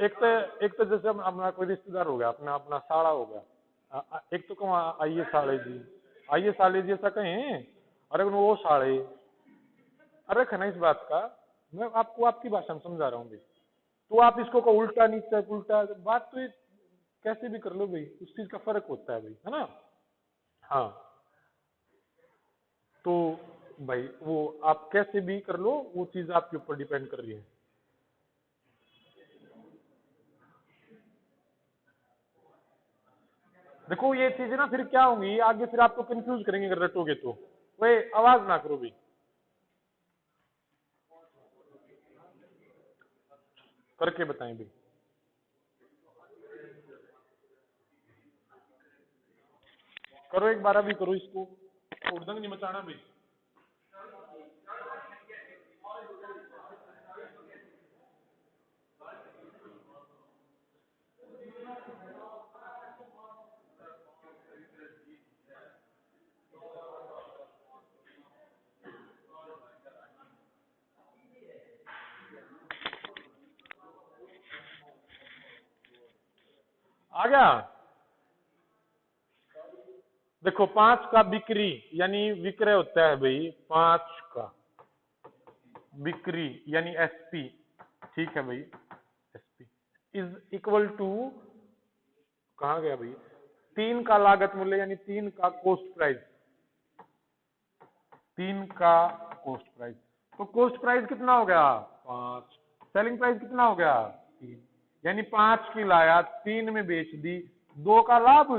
एक तो जैसे अपना कोई रिश्तेदार हो गया, अपना अपना साड़ा हो गया, एक तो कहूँ आइए साड़े जी, आइए साड़े जी ऐसा कहें, अरे वो साड़े, अरे है ना इस बात का, मैं आपको आपकी भाषा में समझा रहा हूँ भाई। तो आप इसको को उल्टा नीचे उल्टा बात, तो कैसे भी कर लो भाई, उस चीज का फर्क होता है भाई, है ना। हाँ, तो भाई वो आप कैसे भी कर लो, वो चीज आपके ऊपर डिपेंड कर रही है। देखो ये चीजें ना फिर क्या होंगी आगे, फिर आपको कंफ्यूज करेंगे अगर रटोगे तो। वे आवाज ना करो भाई, करके बताएं भाई। करो एक बार अभी करो इसको, उड़दंग नहीं मचाना भाई। आ गया। देखो 5 का बिक्री यानी विक्रय होता है भाई, 5 का बिक्री यानी एसपी, ठीक है भाई, एसपी इज इक्वल टू कहाँ गया भाई, 3 का लागत मूल्य यानी 3 का कॉस्ट प्राइस, 3 का कॉस्ट प्राइस। तो कॉस्ट प्राइस कितना हो गया 5, सेलिंग प्राइस कितना हो गया 3, यानी 5 की लाया 3 में बेच दी, 2 का लाभ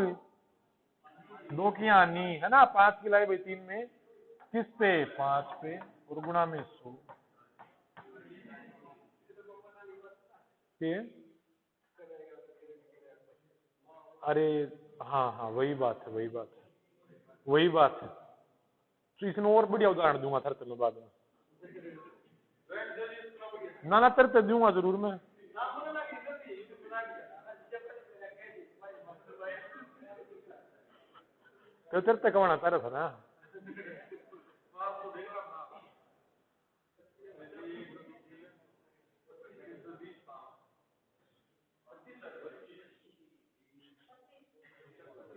2 की हानि है ना, 5 की लाई भाई 3 में, किस पे 5 पे, और गुणा में 100 के। अरे हाँ हाँ वही बात है, वही बात है, वही बात है। तो इसमें और बढ़िया उदाहरण दूंगा सर, चलो बाद में, ना तेरे पे दूंगा जरूर मैं। तो तेरे पे कमाना तारा था ना।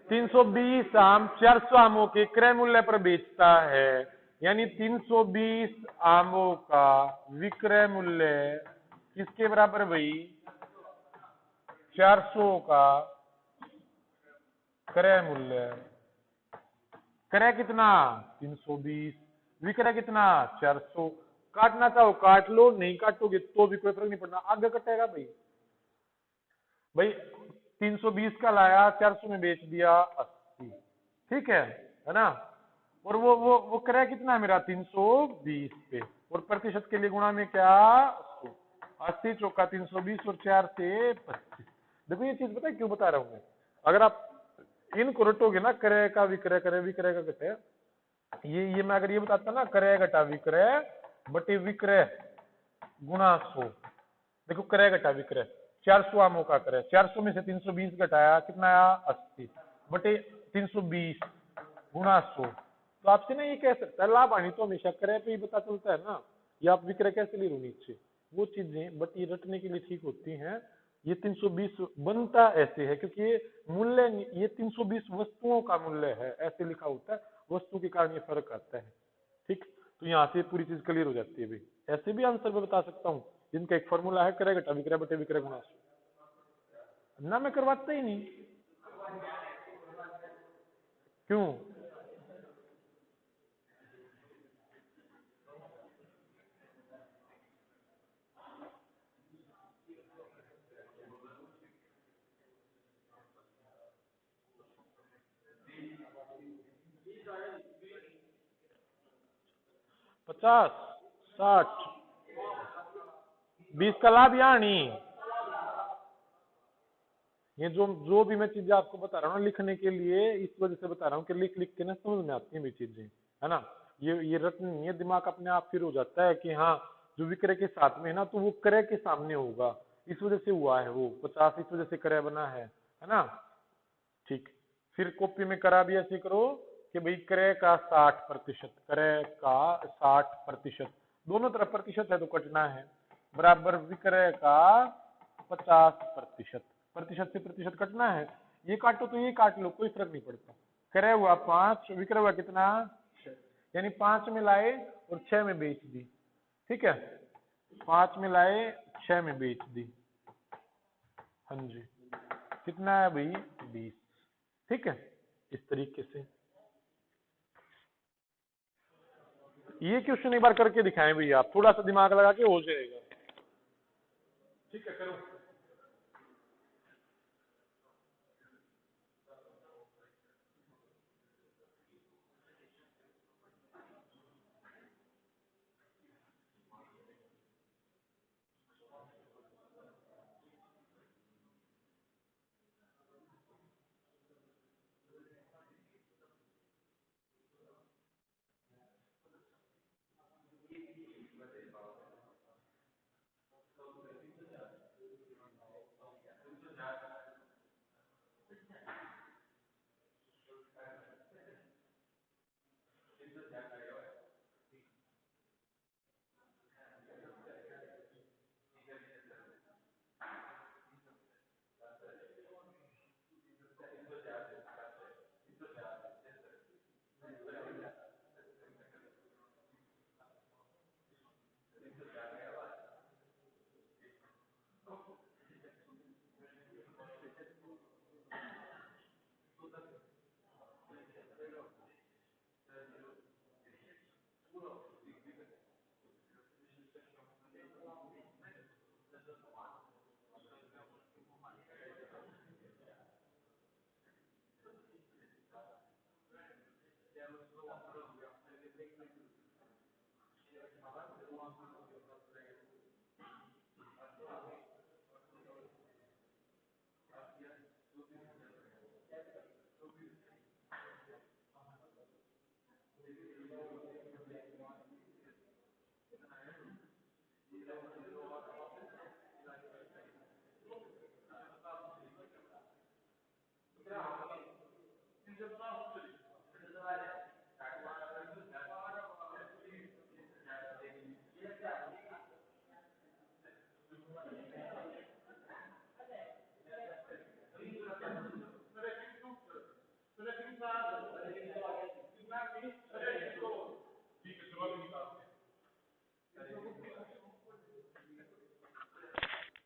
तीन सौ 20 आम 400 आमों के क्रय मूल्य पर बेचता है, यानी 320 आमों का विक्रय मूल्य किसके बराबर भाई, 400 का क्रय मूल्य। क्रय कितना 320, विक्रय कितना 400। काटना चाहो काट लो, नहीं काटोगे तो भी कोई फर्क नहीं पड़ना, आगे कटेगा भाई। भाई 320 का लाया 400 में बेच दिया 80, ठीक है ना। और वो क्रय कितना है मेरा 320 पे, और प्रतिशत के लिए गुणा में क्या 80 चौका 320 और 4 से 25। देखो ये चीज पता है क्यों बता रहा हूं मैं, अगर आप इनको रटोगे ना, क्रय का विक्रय, क्रय विक्रय का घटे, ये मैं अगर ये बताता ना क्रय घटा विक्रय बटे विक्रय गुणा 100, देखो क्रय घटा विक्रय 400 आमों का क्रय, 400 में से 320 घटाया कितना आया 80 बटे 320 गुणा 100। तो आपसे ना ये कह सकता है लाभ हानि तो हमेशा क्रय पे ही पता चलता है ना, ये आप विक्रय कैसे ले लो नीचे, वो चीजें बट ये रटने के लिए ठीक होती हैं। ये 320 बनता ऐसे है क्योंकि ये मूल्य, ये 320 वस्तुओं का मूल्य है, ऐसे लिखा होता है, वस्तु के कारण ये फर्क आता है, ठीक। तो यहाँ से पूरी चीज क्लियर हो जाती है भाई। ऐसे भी आंसर मैं बता सकता हूँ जिनका एक फॉर्मूला है क्रय घटा विक्रय बटे विक्रय गुणा 100, ना मैं करवाता ही नहीं, क्यों। पचास 60 20 का लाभ या नहीं, ये जो भी मैं चीजें आपको बता रहा हूँ ना लिखने के लिए, इस वजह से बता रहा हूँ कि लिख लिख के ना समझ में आती है भी चीजें, है ना। ये रटनी नहीं है, दिमाग अपने आप फिर हो जाता है कि हाँ जो विक्रय के साथ में है ना तो वो क्रय के सामने होगा, इस वजह से हुआ है वो 50, इस वजह से क्रय बना है ना। ठीक, फिर कॉपी में करा भी ऐसे करो कि भाई क्रय का 60%, क्रय का 60%, दोनों तरफ प्रतिशत है तो कटना है, बराबर विक्रय का 50%, प्रतिशत से प्रतिशत कटना है, ये काटो तो ये काट लो कोई फर्क नहीं पड़ता। क्रय हुआ 5, विक्रय हुआ कितना 6, यानी 5 में लाए और 6 में बेच दी, ठीक है, 5 में लाए 6 में बेच दी, हाँ जी, कितना है भाई 20, ठीक है। इस तरीके से ये क्वेश्चन एक बार करके दिखाएं भैया, आप थोड़ा सा दिमाग लगा के हो जाएगा, ठीक है करो।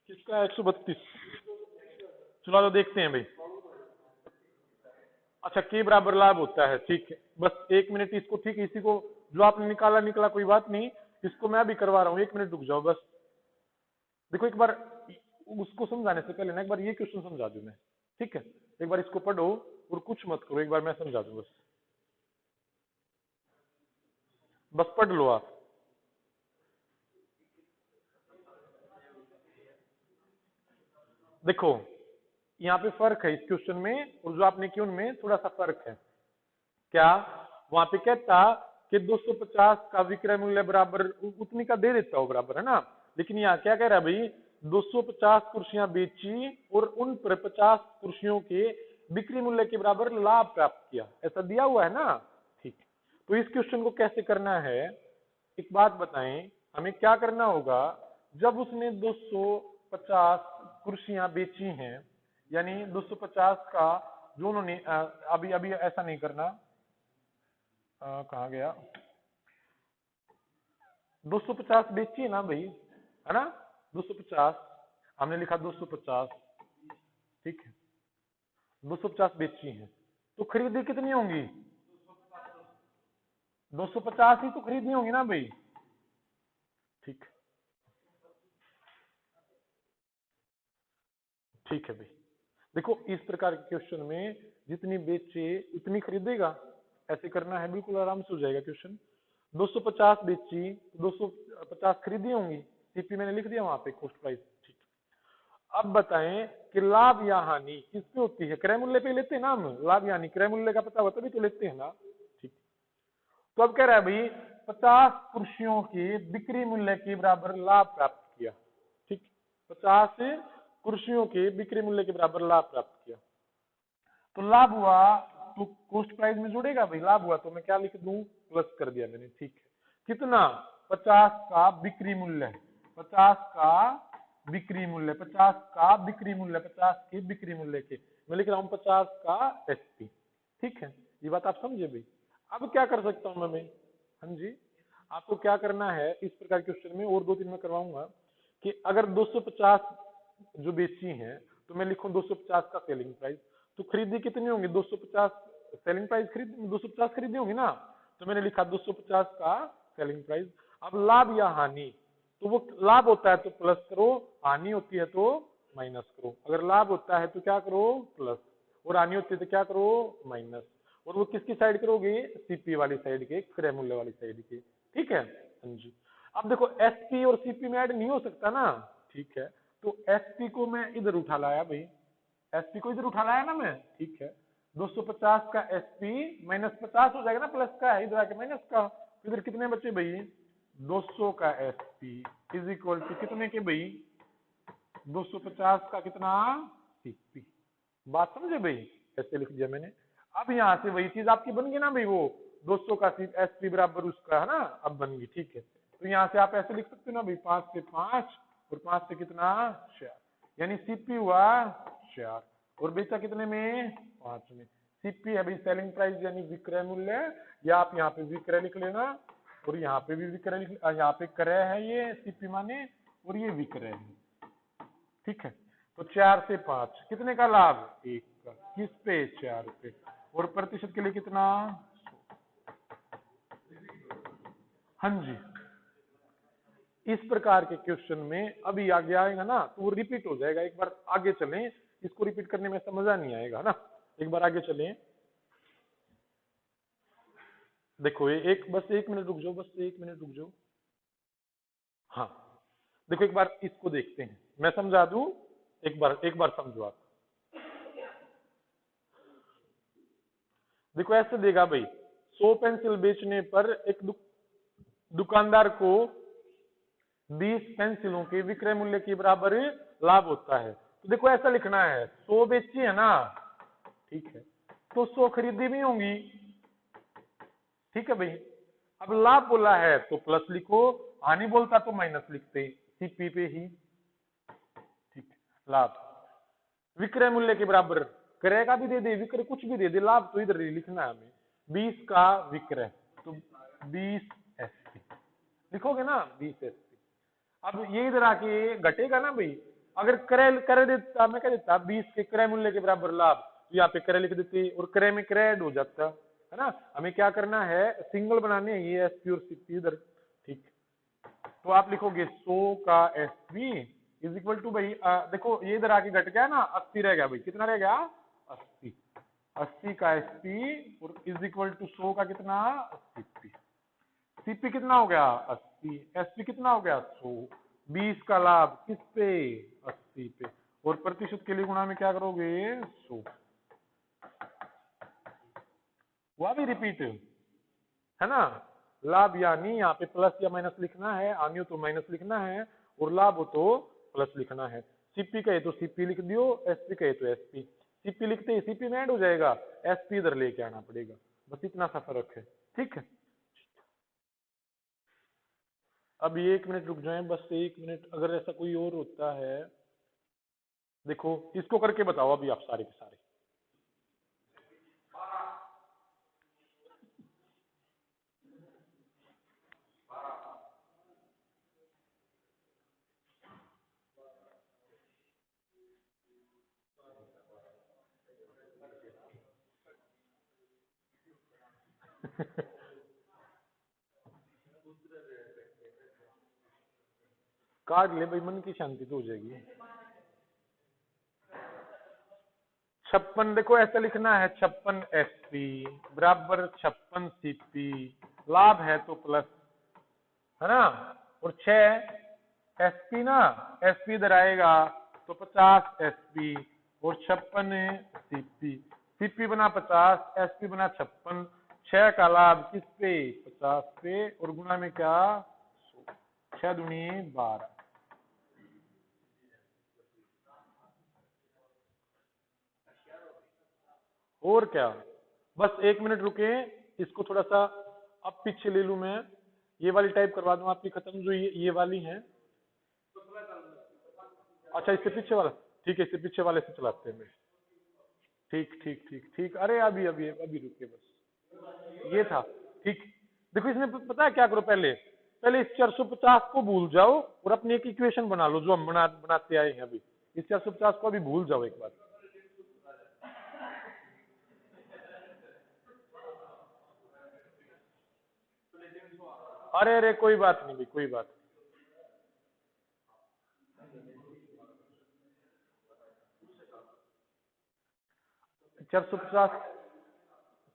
किसका 132? चलो तो देखते हैं भाई। अच्छा, के बराबर लाभ होता है, ठीक है। बस 1 मिनट इसको, ठीक है, इसी को जो आपने निकला कोई बात नहीं, इसको मैं भी करवा रहा हूँ, 1 मिनट रुक जाओ बस। देखो एक बार उसको समझाने से पहले ना एक बार ये क्वेश्चन समझा दूं मैं, ठीक है। एक बार इसको पढ़ो और कुछ मत करो, एक बार मैं समझा दूं बस पढ़ लो आप। देखो यहाँ पे फर्क है इस क्वेश्चन में और जो आपने किया उनमें थोड़ा सा फर्क है। क्या वहां पे कहता कि 250 का विक्रय मूल्य बराबर उतनी का दे देता हो, बराबर है ना। लेकिन यहाँ क्या कह रहा है भाई, 250 कुर्सियां बेची और उन पर 50 कुर्सियों के बिक्री मूल्य के बराबर लाभ प्राप्त किया, ऐसा दिया हुआ है ना। ठीक, तो इस क्वेश्चन को कैसे करना है, एक बात बताएं, हमें क्या करना होगा। जब उसने 250 कुर्सियां बेची हैं, यानी 250 का जो उन्होंने अभी अभी ऐसा नहीं करना, कहाँ गया, 250 बेची है ना भाई, है ना। 250 हमने लिखा 250, ठीक है, 250 बेची है, तो खरीदी कितनी होंगी, 250 ही तो खरीदनी होंगी ना भाई। ठीक, ठीक है भाई। देखो इस प्रकार के क्वेश्चन में जितनी बेचे उतनी खरीदेगा, ऐसे करना है, बिल्कुल आराम से हो जाएगा क्वेश्चन। 250 बेची, 250 खरीदी होंगी, सीपी मैंने लिख दिया वहां पे, कॉस्ट प्राइस, ठीक। अब बताएं कि लाभ या हानि किस पे होती है, क्रय मूल्य पे लेते हैं ना हम, लाभ या हानि क्रय मूल्य का पता हुआ तभी तो लेते हैं ना, ठीक। तो अब कह रहा है भाई 50 कुर्सियों के बिक्री मूल्य के बराबर लाभ प्राप्त किया, ठीक, 50 कुर्सियों के बिक्री मूल्य के बराबर लाभ प्राप्त किया। तो लाभ हुआ तो कॉस्ट प्राइस में जुड़ेगा भाई, लाभ हुआ तो मैं क्या लिख दूं, प्लस कर दिया मैंने, ठीक है। कितना, 50 का बिक्री मूल्य, 50 का बिक्री मूल्य, 50 का बिक्री मूल्य, 50 के बिक्री मूल्य के, मैं लिख रहा हूं 50 का एसपी, ठीक है। ये बात आप समझे भाई। अब क्या कर सकता हूं मैं, हाँ जी, आपको क्या करना है इस प्रकार के क्वेश्चन में, और 2-3 मैं करवाऊंगा कि अगर 250 जो बेची है तो मैं लिखूं 250 का सेलिंग प्राइस, तो खरीदी कितनी होंगी, 250 सेलिंग प्राइस, खरीद 250 खरीदी होंगी ना, तो मैंने लिखा 250 का सेलिंग प्राइस। अब लाभ या हानि, तो वो लाभ होता है तो प्लस करो, हानि होती है तो माइनस करो। अगर लाभ होता है तो क्या करो, प्लस, और हानि होती है तो क्या करो, माइनस। और वो किसकी साइड करोगे, सीपी वाली साइड के, क्रय मूल्य वाली साइड के, ठीक है। हाँ जी। अब देखो एसपी और सीपी में ऐड नहीं हो सकता ना, ठीक है, तो एसपी को मैं इधर उठा लाया भाई, एसपी को इधर उठा लाया ना मैं, ठीक है। 250 का एसपी माइनस 50 हो जाएगा ना, प्लस का है, इधर आके माइनस का, इधर कितने बचे भाई, 200 का एसपी इज इक्वल टू कितने के भाई, 250 का कितना, सीपी। बात समझे भाई, ऐसे लिख दिया मैंने। अब यहाँ से वही चीज आपकी बन गई ना भाई, वो 200 का एसपी बराबर उसका, है ना, अब बन गई, ठीक है। तो यहाँ से आप ऐसे लिख सकते हो ना भाई, 5 से 5 और 5 से कितना, 4, यानी सीपी हुआ 4 और बेचा कितने में, 5 में। सीपी है भाई सेलिंग प्राइस यानी विक्रय मूल्य, या आप यहाँ पे विक्रय लिख लेना, और यहाँ पे भी विक्रय लिख, यहाँ पे क्रय है ये सीपी माने, और ये विक्रय है, ठीक है। तो 4 से 5 कितने का लाभ, 1 का, किस पे, 4 पे, और प्रतिशत के लिए कितना, हाँ जी। इस प्रकार के क्वेश्चन में अभी आगे आएगा ना तो वो रिपीट हो जाएगा, एक बार आगे चलें, इसको रिपीट करने में मजा नहीं आएगा ना, एक बार आगे चलें। देखो ये एक, बस 1 मिनट रुक जाओ, बस 1 मिनट रुक जाओ। हाँ देखो एक बार इसको देखते हैं, मैं समझा दूं, एक बार समझो आप। देखो ऐसे देगा भाई, 100 पेंसिल बेचने पर एक दुकानदार को 20 पेंसिलों के विक्रय मूल्य के बराबर लाभ होता है। तो देखो ऐसा लिखना है, 100 बेची है ना, ठीक है, तो 100 खरीदी भी होंगी, ठीक है भाई। अब लाभ बोला है तो प्लस लिखो, हानि बोलता तो माइनस लिखते, सीपी पे ही, ठीक है। लाभ विक्रय मूल्य के बराबर, क्रय का भी दे दे, विक्रय कुछ भी दे दे, लाभ तो इधर ही लिखना है हमें। 20 का विक्रय तो 20 एसपी लिखोगे ना, 20 एसपी। अब ये इधर आके घटेगा ना भाई, अगर क्रय क्रय देता, मैं क्या देता, 20 के क्रय मूल्य के बराबर लाभ, तो यहाँ पे क्रय लिख देते और क्रय में क्रय ऐड हो जाता है ना। हमें क्या करना है, सिंगल बनाने हैं ये एसपी और सीपी इधर, ठीक। तो आप लिखोगे 100 का एसपी इज इक्वल टू भाई, देखो ये इधर आके घट गया ना, 80 रह गया भाई, कितना रह गया, 80। 80 का एसपी और इज इक्वल टू 100 का कितना, सीपी। सीपी कितना हो गया, 80, एसपी कितना हो गया, 100। 20 का लाभ किस पे, 80 पे, और प्रतिशत के लिए गुणा में क्या करोगे, 100। हुआ भी रिपीट, है ना। लाभ यानी यहाँ पे प्लस या माइनस लिखना है, हानि हो तो माइनस लिखना है, और लाभ हो तो प्लस लिखना है। सीपी कहे तो सीपी लिख दियो, एसपी कहे तो एसपी। सीपी लिखते ही सीपी में ऐड हो जाएगा, एसपी इधर लेके आना पड़ेगा, बस इतना सा फर्क है, ठीक है। अब ये 1 मिनट रुक जाए, बस 1 मिनट, अगर ऐसा कोई और होता है, देखो इसको करके बताओ अभी आप सारे के सारे। काट ले भाई, मन की शांति तो हो जाएगी। 56, देखो ऐसा लिखना है, 56 एसपी बराबर 56 सीपी, लाभ है तो प्लस, है ना। और 6 एसपी ना, एसपी इधर आएगा तो 50 एसपी और 56 सीपी। सीपी बना 50, एसपी बना 56। 6 का लाभ किस पे, 50 पे, और गुणा में क्या, 6 दूनी 12। और क्या, बस 1 मिनट रुके, इसको थोड़ा सा अब पीछे ले लूं मैं, ये वाली टाइप करवा दूं आपकी खत्म, जो ये वाली है। अच्छा इससे पीछे वाला, ठीक है, इससे पीछे वाले से चलाते हैं। ठीक ठीक ठीक ठीक, अरे अभी अभी अभी रुके, बस ये था, ठीक। देखो इसमें पता है क्या करो, पहले पहले इस 450 को भूल जाओ और अपनी एक इक्वेशन बना लो, जो हम बनाते आए हैं अभी। इस 450 को अभी भूल जाओ एक बार। अरे अरे कोई बात नहीं भाई, कोई बात 450,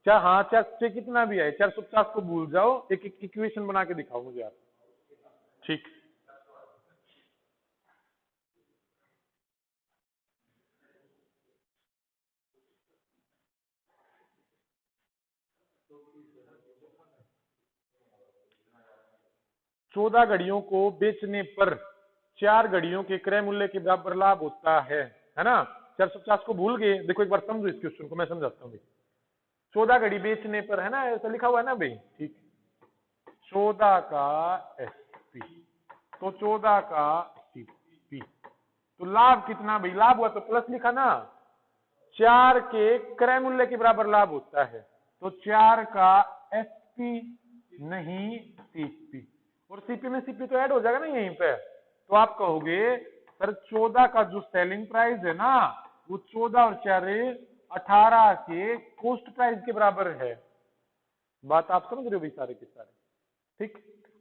क्या, हाँ 4 कितना भी है, 450 को भूल जाओ, एक इक्वेशन बना के दिखाओ मुझे आप, ठीक। चौदह घड़ियों को बेचने पर 4 घड़ियों के क्रय मूल्य के बराबर लाभ होता है ना। 450 को भूल गए, देखो एक बार समझो इस क्वेश्चन को, मैं समझाता हूँ। 14 घड़ी बेचने पर, है ना, ऐसा लिखा हुआ है ना भाई, ठीक। 14 का एसपी तो 14 का सीपी, तो लाभ कितना भाई, लाभ हुआ तो प्लस लिखा ना, 4 के क्रय मूल्य के बराबर लाभ होता है, तो 4 का एसपी नहीं सीपी, और सीपी में सीपी तो ऐड हो जाएगा ना यहीं पे। तो आप कहोगे सर 14 का जो सेलिंग प्राइस है ना, वो 14 और 4 18 के कॉस्ट प्राइस के बराबर है। बात आप समझ रहे हो भाई सारे के सारे, ठीक।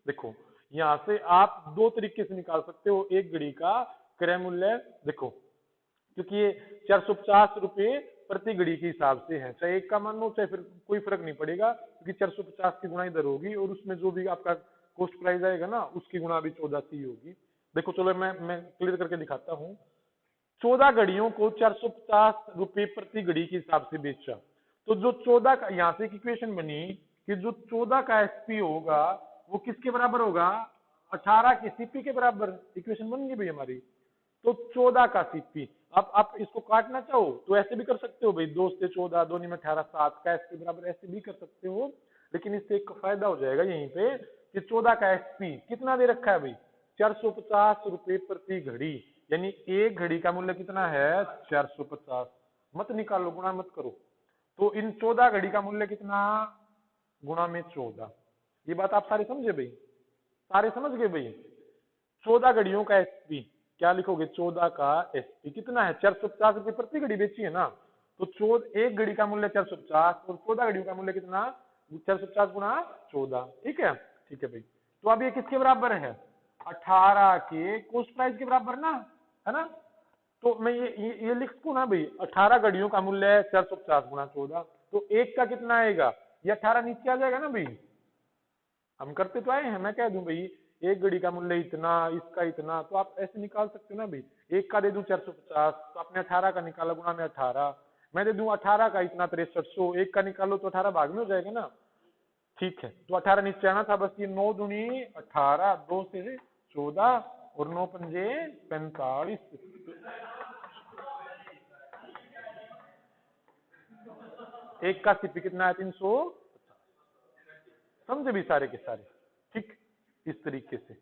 देखो यहां से आप 2 तरीके से निकाल सकते हो एक घड़ी का क्रय मूल्य, देखो क्योंकि ये 450 रुपए प्रति घड़ी के हिसाब से है, चाहे एक का मान लो चाहे फिर कोई फर्क नहीं पड़ेगा, क्योंकि 450 की गुणा इधर होगी और उसमें जो भी आपका कॉस्ट प्राइस आएगा ना, उसकी गुणा भी 14 से ही होगी। देखो चलो मैं क्लियर करके दिखाता हूँ। 14 घड़ियों को 450 रुपए प्रति घड़ी के हिसाब से बेचा, तो जो 14 का यहां से एक इक्वेशन बनी कि जो 14 का एसपी होगा वो किसके बराबर होगा, 18 के सीपी के बराबर। इक्वेशन बन गई भाई हमारी। तो 14 का सीपी। अब आप इसको काटना चाहो तो ऐसे भी कर सकते हो भाई, 2 से 14, 2 में 18, 7 का एसपी बराबर, ऐसे भी कर सकते हो। लेकिन इससे एक फायदा हो जाएगा यहीं पे कि 14 का एसपी कितना दे रखा है भाई, 450 रुपए प्रति घड़ी। यानी एक घड़ी का मूल्य कितना है, 450। मत निकालो, गुणा मत करो। तो इन 14 घड़ी का मूल्य कितना, गुणा में 14। ये बात आप सारे समझे भाई, सारे समझ गए भाई। 14 घड़ियों का एसपी क्या लिखोगे, 14 का एसपी कितना है, 450 रुपए प्रति घड़ी बेची है ना। तो एक घड़ी का मूल्य 450 और 14 घड़ियों का मूल्य कितना, 450 गुणा 14। ठीक है, ठीक है भाई। तो अब ये किसके बराबर है, 18 के कॉस्ट प्राइस के बराबर ना, है ना। तो मैं ये लिख दूं ना भाई, 18 घड़ियों का मूल्य है 450 गुणा 14। तो एक का कितना आएगा, ये 18 नीचे आ जाएगा ना भाई। हम करते तो आए हैं, मैं कह दूं भाई एक घड़ी का मूल्य इतना, इसका इतना, तो आप ऐसे निकाल सकते हो ना भाई। एक का दे दूं 450, तो आपने 18 का निकाला, गुणा में 18। मैं दे दूं 18 का इतना 6300, एक का निकालो तो 18 भाग में हो जाएगा ना। ठीक है, तो 18 नीचे आना था बस। ये 9 दूनी 18, 2 से 14 और 9 पंजे 45। एक का सीपी कितना है, 300। समझे भी सारे के सारे, ठीक। इस तरीके से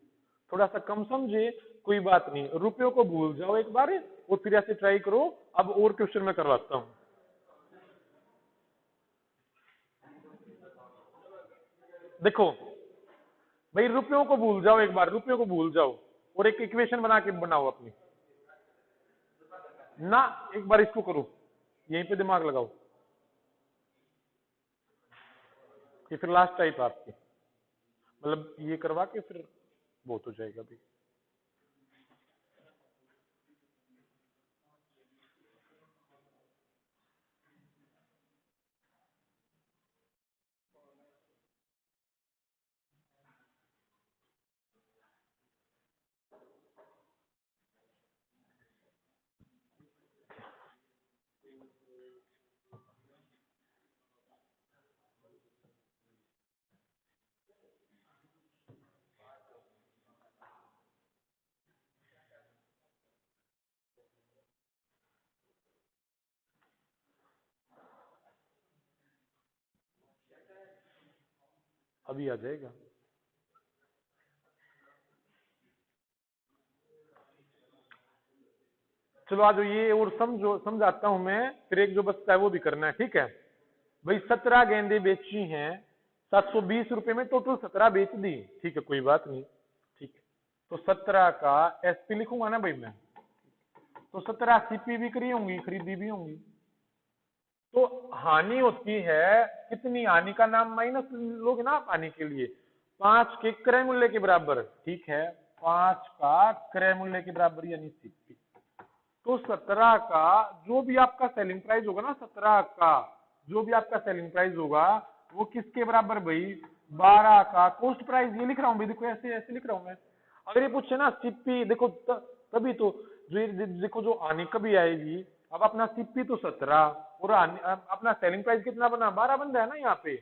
थोड़ा सा कम समझे, कोई बात नहीं, रुपयों को भूल जाओ एक बार और फिर ऐसे ट्राई करो। अब और क्वेश्चन में करवाता हूं। देखो भाई, रुपयों को भूल जाओ एक बार, रुपयों को भूल जाओ और एक इक्वेशन बना के बनाओ अपनी ना। एक बार इसको करो, यहीं पे दिमाग लगाओ। ये फिर लास्ट टाइप आपकी, मतलब ये करवा के फिर बहुत हो जाएगा भाई। अभी आ जाएगा। चलो आज ये और समझाता हूं मैं, फिर एक जो बचता है वो भी करना है, ठीक है भाई। 17 गेंदे बेची हैं 720 रुपए में, टोटल 17 बेच दी, ठीक है, कोई बात नहीं, ठीक है। तो 17 का एसपी लिखूंगा ना भाई मैं, तो 17 सीपी भी करी होंगी, खरीदी भी होंगी। तो हानि होती है कितनी, हानि का नाम माइनस लोगे ना आप हानि के लिए, 5 के क्रय मूल्य के बराबर, ठीक है, 5 का क्रय मूल्य के बराबर यानी सीपी। तो 17 का जो भी आपका सेलिंग प्राइस होगा ना, 17 का जो भी आपका सेलिंग प्राइस होगा वो किसके बराबर भाई, 12 का कॉस्ट प्राइस। ये लिख रहा हूं भाई, देखो ऐसे ऐसे लिख रहा हूं मैं। अगर ये पूछे ना सीपी, देखो तभी तो जो देखो जो आने कभी आएगी। अब अपना सीपी तो 17 और अपना सेलिंग प्राइस कितना बना, 12 बन रहा है ना यहाँ पे।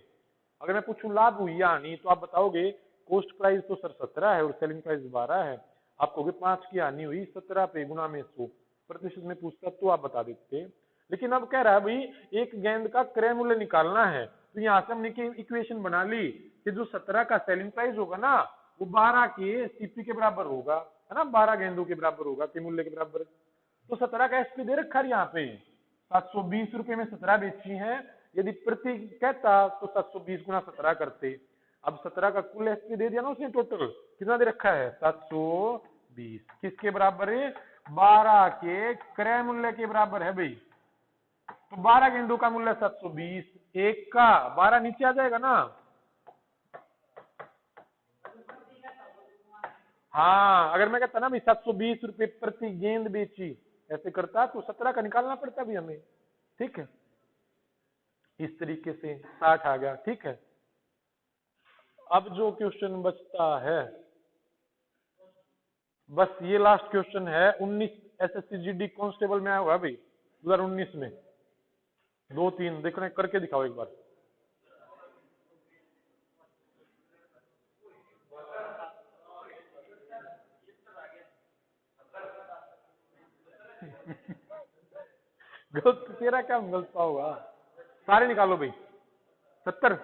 अगर मैं पूछूं लाभ हुई या हानि, तो आप बताओगे कॉस्ट प्राइस तो सर 17 है और सेलिंग प्राइस 12 है। आप कहोगे 5 की हानि हुई, 17 पे गुणा में 100 प्रतिशत में पूछता तो आप बता देते। लेकिन अब कह रहा है भाई एक गेंद का क्रय मूल्य निकालना है, तो यहाँ से हमने इक्वेशन बना ली कि जो 17 का सेलिंग प्राइस होगा ना वो 12 के सीपी के बराबर होगा, है ना, 12 गेंदों के बराबर होगा, के मूल्य के बराबर। तो 17 का एसपी दे रखा है यहाँ पे, 720 रुपए में 17 बेची है। यदि प्रति कहता तो 720 गुणा 17 करते। अब 17 का कुल एसपी दे दिया ना उसने, टोटल कितना दे रखा है, 720। किसके बराबर है, 12 के क्रय मूल्य के बराबर है भाई। तो 12 गेंदों का मूल्य 720, एक का 12 नीचे आ जाएगा ना। हाँ, अगर मैं कहता ना भाई 720 रुपए प्रति गेंद बेची, ऐसे करता तो 17 का निकालना पड़ता भी हमें, ठीक है। इस तरीके से 60 आ गया, ठीक है। अब जो क्वेश्चन बचता है, बस ये लास्ट क्वेश्चन है, 19 एसएससी जीडी कांस्टेबल में आया हुआ भाई 2019 में। 2 3 देखो करके दिखाओ एक बार। गलत तेरा क्या गलत होगा? सारे निकालो भाई। 70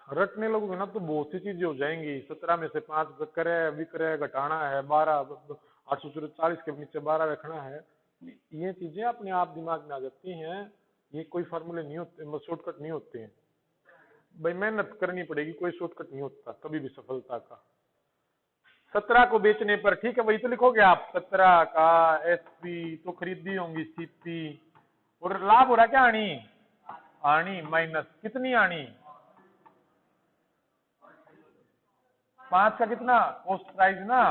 रटने लगोगे ना तो बहुत सी चीजें हो जाएंगी। 17 में से 5 क्रय विक्रय घटाना है, 12 844 के नीचे 12 रखना है। ये चीजें अपने आप दिमाग में आ जाती हैं। ये कोई फार्मूले नहीं होते, शॉर्टकट नहीं होते हैं भाई, मेहनत करनी पड़ेगी, कोई शॉर्टकट नहीं होता कभी भी सफलता का। 17 को बेचने पर, ठीक है वही तो लिखोगे आप, 17 का एसपी तो खरीदी होंगी सीपी, और लाभ हो रहा क्या? आनी आनी माइनस कितनी आनी? 5 का कितना कॉस्ट प्राइस ना,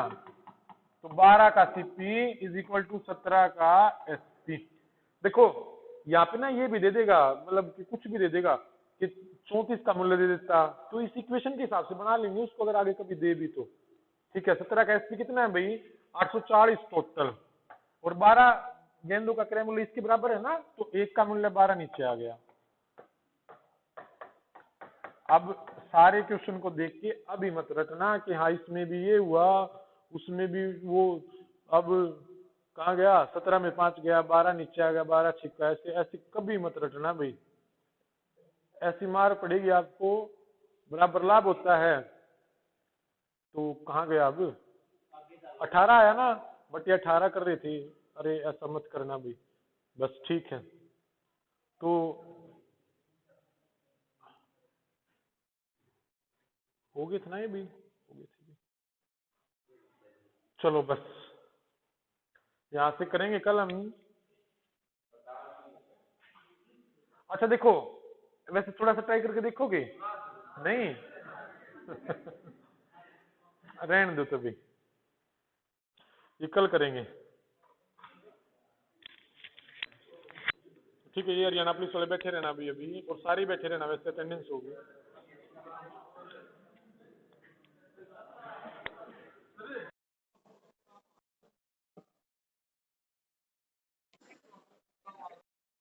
तो 12 का सीपी इज इक्वल टू 17 का एसपी। देखो यहाँ पे ना ये भी दे देगा, मतलब कि कुछ भी दे देगा कि 34 का मूल्य दे देता, तो इस इक्वेशन के हिसाब से बना लेंगे उसको अगर आगे कभी दे भी तो। ठीक है, 17 का एसपी कितना है भाई? 840 टोटल, और 12 गेंदों का क्रय मूल्य इसके बराबर है ना, तो 1 का मूल्य 12 नीचे आ गया। अब सारे क्वेश्चन को देख के अभी मत रटना कि हाँ इसमें भी ये हुआ उसमें भी वो, अब कहाँ गया? 17 में 5 गया, 12 नीचे आ गया, 12 छिपका, ऐसे ऐसे कभी मत रटना भाई, ऐसी मार पड़ेगी आपको। बराबर लाभ होता है तो कहाँ गया? अब 18 आया ना, बट ये 18 कर रहे थे, अरे ऐसा मत करना भाई बस। ठीक है, तो हो गए थे ना ये भी, हो गए थे। चलो बस यहां से करेंगे कल हम। अच्छा देखो, वैसे थोड़ा सा ट्राई करके देखोगे? नहीं? रहने दो तभी, ये कल करेंगे। ठीक है, ये हरियाणा पुलिस वाले बैठे रहना अभी अभी, और सारे बैठे रहना, वैसे अटेंडेंस होगी।